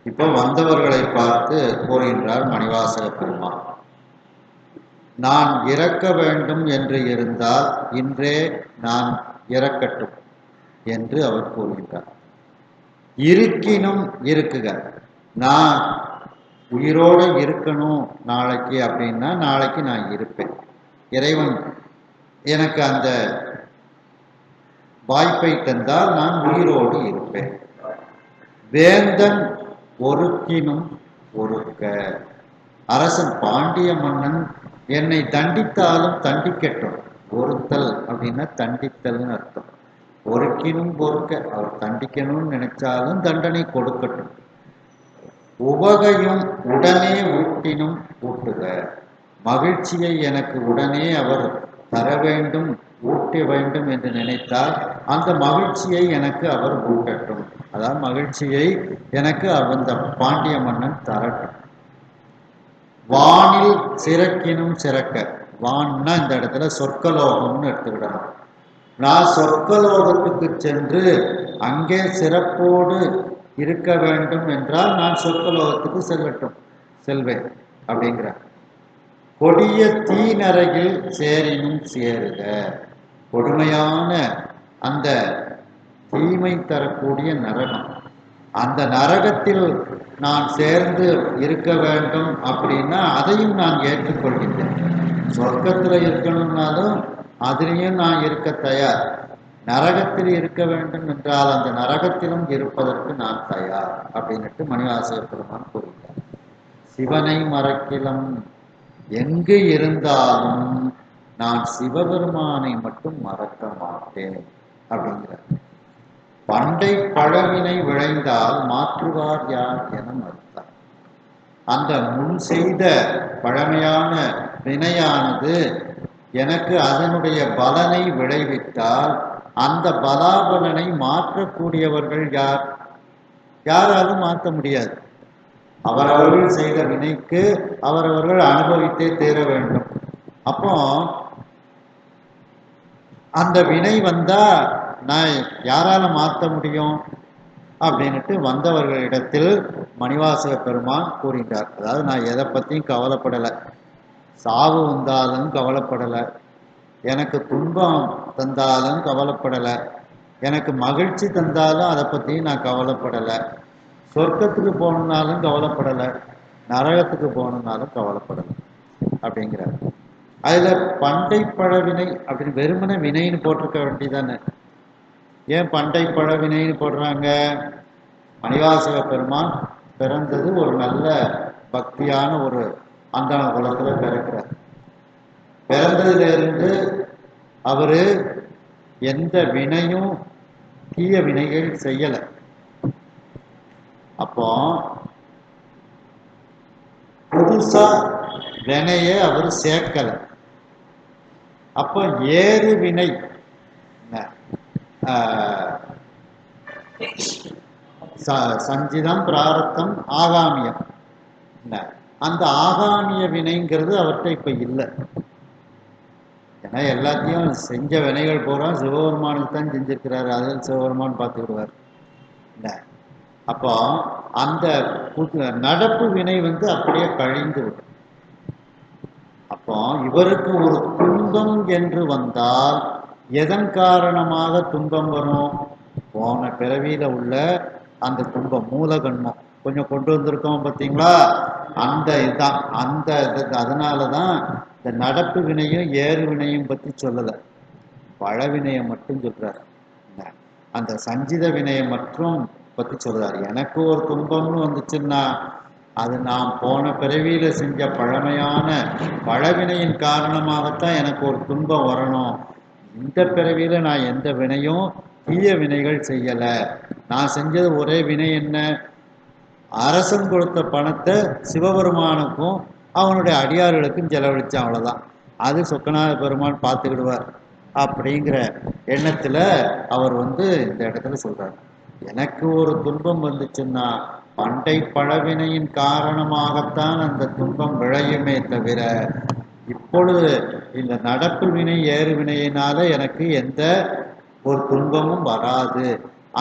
இப்போ வந்தவர்களை பார்த்து கூறுகின்றார் மணிவாசக பெருமான். நான் இறக்க வேண்டும் என்று இருந்தால் இன்றே நான் இறக்கட்டும் என்று அவர் கூறுகின்றார். இருக்கினும் இருக்குக, நான் உயிரோடு இருக்கணும் நாளைக்கு அப்படின்னா நாளைக்கு நான் இருப்பேன். இறைவன் எனக்கு அந்த வாய்ப்பை தந்தால் நான் உயிரோடு இருப்பேன். வேந்தன் ஒருக்கினும் ஒருக்க, அரசன் பாண்டிய மன்னன் என்னை தண்டித்தாலும் தண்டிக்கட்டும். ஒருத்தல் அப்படின்னா தண்டித்தல்னு அர்த்தம். ஒருக்கினும் பொறுக்க, அவர் தண்டிக்கணும்னு நினைச்சாலும் தண்டனை கொடுக்கட்டும். உவகையும் உடனே ஊட்டினும் ஊட்டுக, மகிழ்ச்சியை எனக்கு உடனே அவர் தர வேண்டும், ஊட்ட வேண்டும் என்று நினைத்தால் அந்த மகிழ்ச்சியை எனக்கு அவர் ஊட்டட்டும். அதாவது மகிழ்ச்சியை எனக்கு அந்த பாண்டிய மன்னன் தரட்டும். வானில் சிறக்கினும் சிறக்க, வான்னா இந்த இடத்துல சொர்க்கலோகம்னு எடுத்துக்கிடணும். நான் சொர்க்கலோகத்துக்கு சென்று அங்கே சிறப்போடு இருக்க வேண்டும் என்றால் நான் சொர்க்கலோகத்துக்கு செல்வேன் அப்படிங்கிறார். கொடிய தீநரகில் சேரினும் சேருக, கொடுமையான அந்த தீமை தரக்கூடிய நரகம், அந்த நரகத்தில் நான் சேர்ந்து இருக்க வேண்டும் அப்படின்னா அதையும் நான் ஏற்றுக்கொள்கின்றேன். சொர்க்கத்தில் இருக்கணும்னாலும் அதிலையும் நான் இருக்க தயார். நரகத்தில் இருக்க வேண்டும் என்றால் அந்த நரகத்திலும் இருப்பதற்கு நான் தயார் அப்படின்னுட்டு மணிவாசக பெருமான் கூறுகிறார். சிவனை மறக்கிலம், எங்கு இருந்தாலும் நான் சிவபெருமானை மட்டும் மறக்க மாட்டேன் அப்படிங்கிறார். பண்டை பழவினை விளைந்தால் மாற்றுவார் யார் என மறுத்தார். அந்த முன் செய்த பழமையான வினையானது எனக்கு அதனுடைய பலனை விளைவித்தால் அந்த பலாபலனை மாற்றக்கூடியவர்கள் யார்? யாராலும் மாற்ற முடியாது. அவரவர்கள் செய்த வினைக்கு அவரவர்கள் அனுபவித்தே தீர வேண்டும். அப்போ அந்த வினை வந்தா நான் யாரால மாற்ற முடியும் அப்படின்னுட்டு வந்தவர்களிடத்தில் மணிவாசக பெருமான் கூறுகிறார். அதாவது நான் எதை பற்றியும் கவலைப்படலை, சாவு வந்தாலும் கவலைப்படலை, எனக்கு துன்பம் தந்தாலும் கவலைப்படலை, எனக்கு மகிழ்ச்சி தந்தாலும் அதை பற்றியும் நான் கவலைப்படலை, சொர்க்கத்துக்கு போகணுன்னாலும் கவலைப்படலை, நரகத்துக்கு போகணுன்னாலும் கவலைப்படலை அப்படிங்கிறார். அதில் பண்டை பழவினை அப்படின்னு வெறுமனை வினைன்னு போட்டிருக்க வேண்டியதானே. ஏன் பண்டை பழவினைன்னு போடுறாங்க? மணிவாசக பெருமான் பிறந்தது ஒரு நல்ல பக்தியான ஒரு அந்தன குலத்துல பிறக்கிறார். பிறந்ததிலிருந்து அவரு எந்த வினையும் தீய வினைகள் செய்யல. அப்போ புதுசா வினைய அவர் சேர்க்கல. அப்போ ஏறு வினை, சஞ்சிதம் பிராரத்தம் ஆகாமியம். அந்த ஆகாமிய வினைங்கிறது அவர்கிட்ட இப்ப இல்லை. ஏன்னா எல்லாத்தையும் செஞ்ச வினைகள் பூரா சிவபெருமானுக்கு தான் செஞ்சிருக்கிறாரு. அதில் சிவபெருமான் பார்த்துக்கிடுவார். அப்போ அந்த நடப்பு வினை அப்படியே கழிந்து விடும். அப்போ இவருக்கு ஒரு துன்பம் என்று வந்தால் எதன் காரணமாக துன்பம் வரும்? போன பிறவியில உள்ள அந்த துன்பம் மூலகன்மம் கொஞ்சம் கொண்டு வந்திருக்கோம் பார்த்தீங்களா? அந்த இதுதான் அந்த அதனாலதான் இந்த நடப்பு வினையும் ஏறு வினையும் பற்றி சொல்லலை, பழவினையை மட்டும் சொல்றாரு. அந்த சஞ்சித வினையை மட்டும் பற்றி சொல்றாரு. எனக்கு ஒரு துன்பம்னு வந்துச்சுன்னா அது நான் போன பிறவியில செஞ்ச பழமையான பழவினையின் காரணமாகத்தான் எனக்கு ஒரு துன்பம் வரணும். இந்த பிறவியில நான் எந்த வினையும் தீய வினைகள் செய்யல. நான் செஞ்சது ஒரே வினை என்ன? அரசன் கொடுத்த பணத்தை சிவபெருமானுக்கும் அவனுடைய அடியார்களுக்கும் செலவழிச்சான், அவ்வளவுதான். அது சொக்கநாத பெருமான் பார்த்துக்கிடுவார் அப்படிங்கிற எண்ணத்துல அவர் இந்த இடத்துல சொல்றார், எனக்கு ஒரு துன்பம் வந்துச்சுன்னா பண்டை பழவினையின் காரணமாகத்தான் அந்த துன்பம் விளையுமே தவிர இப்பொழுது இந்த நடப்பு வினை ஏறு வினையினால எனக்கு எந்த ஒரு துன்பமும் வராது.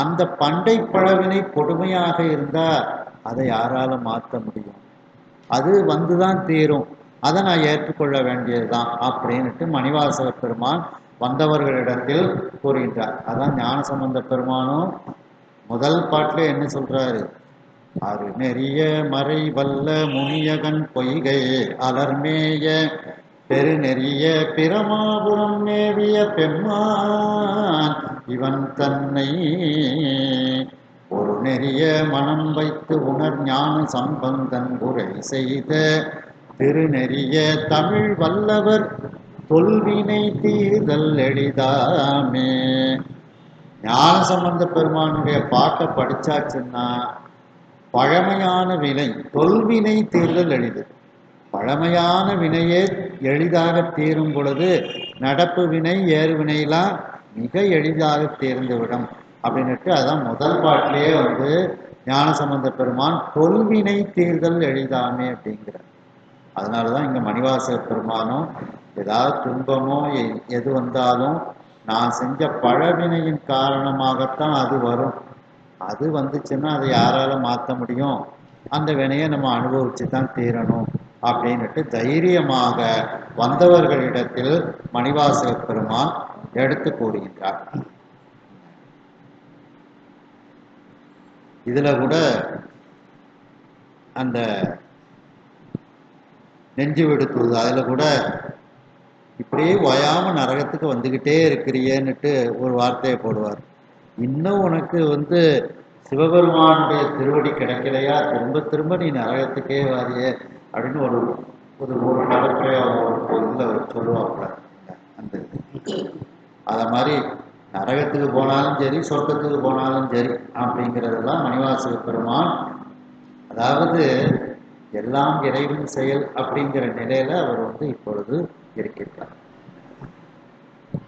அந்த பண்டை பழவினை கொடுமையாக இருந்தா அதை யாரால மாற்ற முடியும்? அது வந்துதான் தீரும். அதை நான் ஏற்றுக்கொள்ள வேண்டியதுதான் அப்படின்ட்டு மணிவாசக பெருமான் வந்தவர்களிடத்தில் கூறுகின்றார். அதான் ஞானசம்பந்த பெருமானும் முதல் பாட்டிலே என்ன சொல்றாரு? அரு நெறிய மறை வல்ல முனியகன் பொய்கை அலர்மேய பெருநெறிய பிரமாபுரம் மேவிய பெம்மான் இவன் தன்னை ஒரு நெறிய மனம் வைத்து உணர் ஞான சம்பந்தன் உரை செய்த திருநெறிய தமிழ் வல்லவர் தொல்வினை தீர்தல் எளிதாமே. ஞான சம்பந்த பெருமானுடைய பாட்டை படிச்சாச்சுன்னா பழமையான வினை தொல்வினை தீர்தல் எளிது. பழமையான வினையே எளிதாக தீரும் பொழுது நடப்பு வினை ஏறு வினையெல்லாம் மிக எளிதாக தீர்ந்துவிடும் அப்படின்னுட்டு அதான் முதல் பாட்டிலேயே ஞானசம்பந்த பெருமான் தொல்வினை தீர்தல் எளிதாமே அப்படிங்கிறார். அதனாலதான் இங்க மணிவாசக பெருமானும் ஏதாவது துன்பமோ எது வந்தாலும் நான் செஞ்ச பழவினையின் காரணமாகத்தான் அது வரும். அது வந்துச்சுன்னா அதை யாரால மாற்ற முடியும்? அந்த வினையை நம்ம அனுபவிச்சு தான் தீரணும் அப்படின்னுட்டு தைரியமாக வந்தவர்களிடத்தில் மணிவாசக பெருமான் எடுத்து கூறுகின்றார். இதுல கூட அந்த நெஞ்சு விடுத்துவது அதுல கூட இப்படியே ஓயாம நரகத்துக்கு வந்துகிட்டே இருக்கிறியேன்னுட்டு ஒரு வார்த்தையை போடுவார். இன்னும் உனக்கு சிவபெருமானுடைய திருவடி கிடைக்கலையா? திரும்ப திரும்ப நீ நரகத்துக்கே வாரியே அப்படின்னு ஒரு ஒரு நடைமுறையாக சொல்லுவாப்புல. அந்த அத மாதிரி நரகத்துக்கு போனாலும் சரி சொர்க்கத்துக்கு போனாலும் சரி அப்படிங்கிறதெல்லாம் மணிவாசக பெருமான், அதாவது எல்லாம் இறைவன் செயல் அப்படிங்கிற நிலையில அவர் இப்பொழுது இருக்கின்றார்.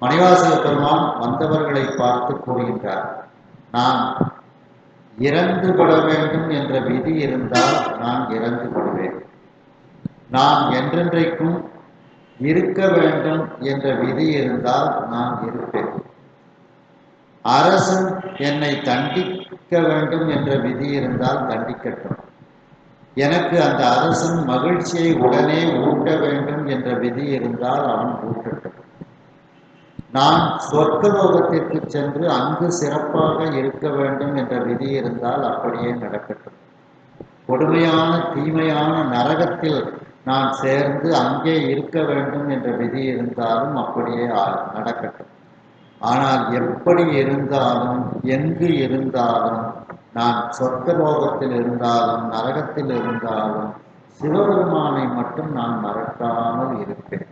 மணிவாசக பெருமான் வந்தவர்களை பார்த்து கூறுகின்றார், நான் இறந்துபட வேண்டும் என்ற விதி இருந்தால் நான் இறந்துபடுவேன். நான் என்றென்றைக்கும் இருக்க வேண்டும் என்ற விதி இருந்தால் நான் இருப்பேன். அரசன் என்னை தண்டிக்க வேண்டும் என்ற விதி இருந்தால் தண்டிக்கட்டும். எனக்கு அந்த அரசன் மகிழ்ச்சியை உடனே ஊட்ட வேண்டும் என்ற விதி இருந்தால் அவன் ஊட்டட்டும். நான் சொர்க்கலோகத்திற்கு சென்று அங்கு சிறப்பாக இருக்க வேண்டும் என்ற விதி இருந்தால் அப்படியே நடக்கட்டும். கொடுமையான தீமையான நரகத்தில் நான் சேர்ந்து அங்கே இருக்க வேண்டும் என்ற விதி இருந்தாலும் அப்படியே நடக்கட்டும். ஆனால் எப்படி இருந்தாலும் எங்கு இருந்தாலும் நான் சொர்க்கலோகத்தில் இருந்தாலும் நரகத்தில் இருந்தாலும் சிவபெருமானை மட்டும் நான் மறக்காமல் இருப்பேன்.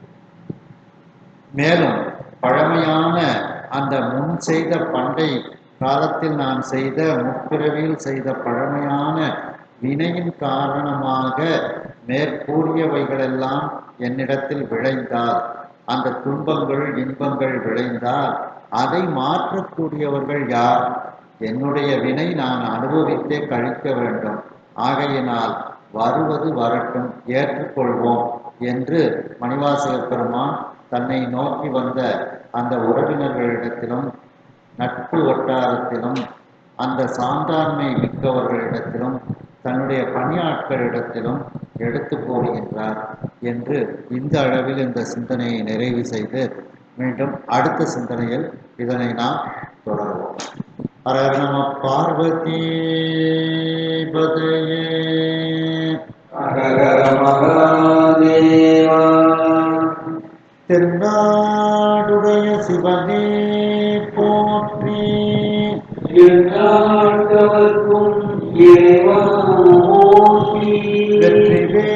மேலும் பழமையான அந்த முன் செய்த பண்டை காலத்தில் நான் செய்த முற்பிறவியில் செய்த பழமையான வினையின் காரணமாக மேற்கூறியவைகளெல்லாம் என்னிடத்தில் விளைந்தால், அந்த துன்பங்கள் இன்பங்கள் விளைந்தால் அதை மாற்றக்கூடியவர்கள் யார்? என்னுடைய வினை நான் அனுபவித்தே கழிக்க வேண்டும். ஆகையினால் வருவது வரட்டும், ஏற்றுக்கொள்வோம் என்று மணிவாசக பெருமான் தன்னை நோக்கி வந்த அந்த உறவினர்களிடத்திலும் நட்பு வட்டாரத்திலும் அந்த சான்றாண்மை மிக்கவர்களிடத்திலும் தன்னுடைய பணியாட்களிடத்திலும் எடுத்து போடுகின்றார் என்று இந்த அளவில் இந்த சிந்தனையை நிறைவு செய்து மீண்டும் அடுத்த சிந்தனையில் இதனை நாம் தொடர்வோம். ஹர நம பார்வதி பதையே. ஹர மகாதேவா. தென்னாடுடைய சிவனே போற்றி. எந்நாட்டவர்க்கும் இறைவா போற்றி. வெற்றிவே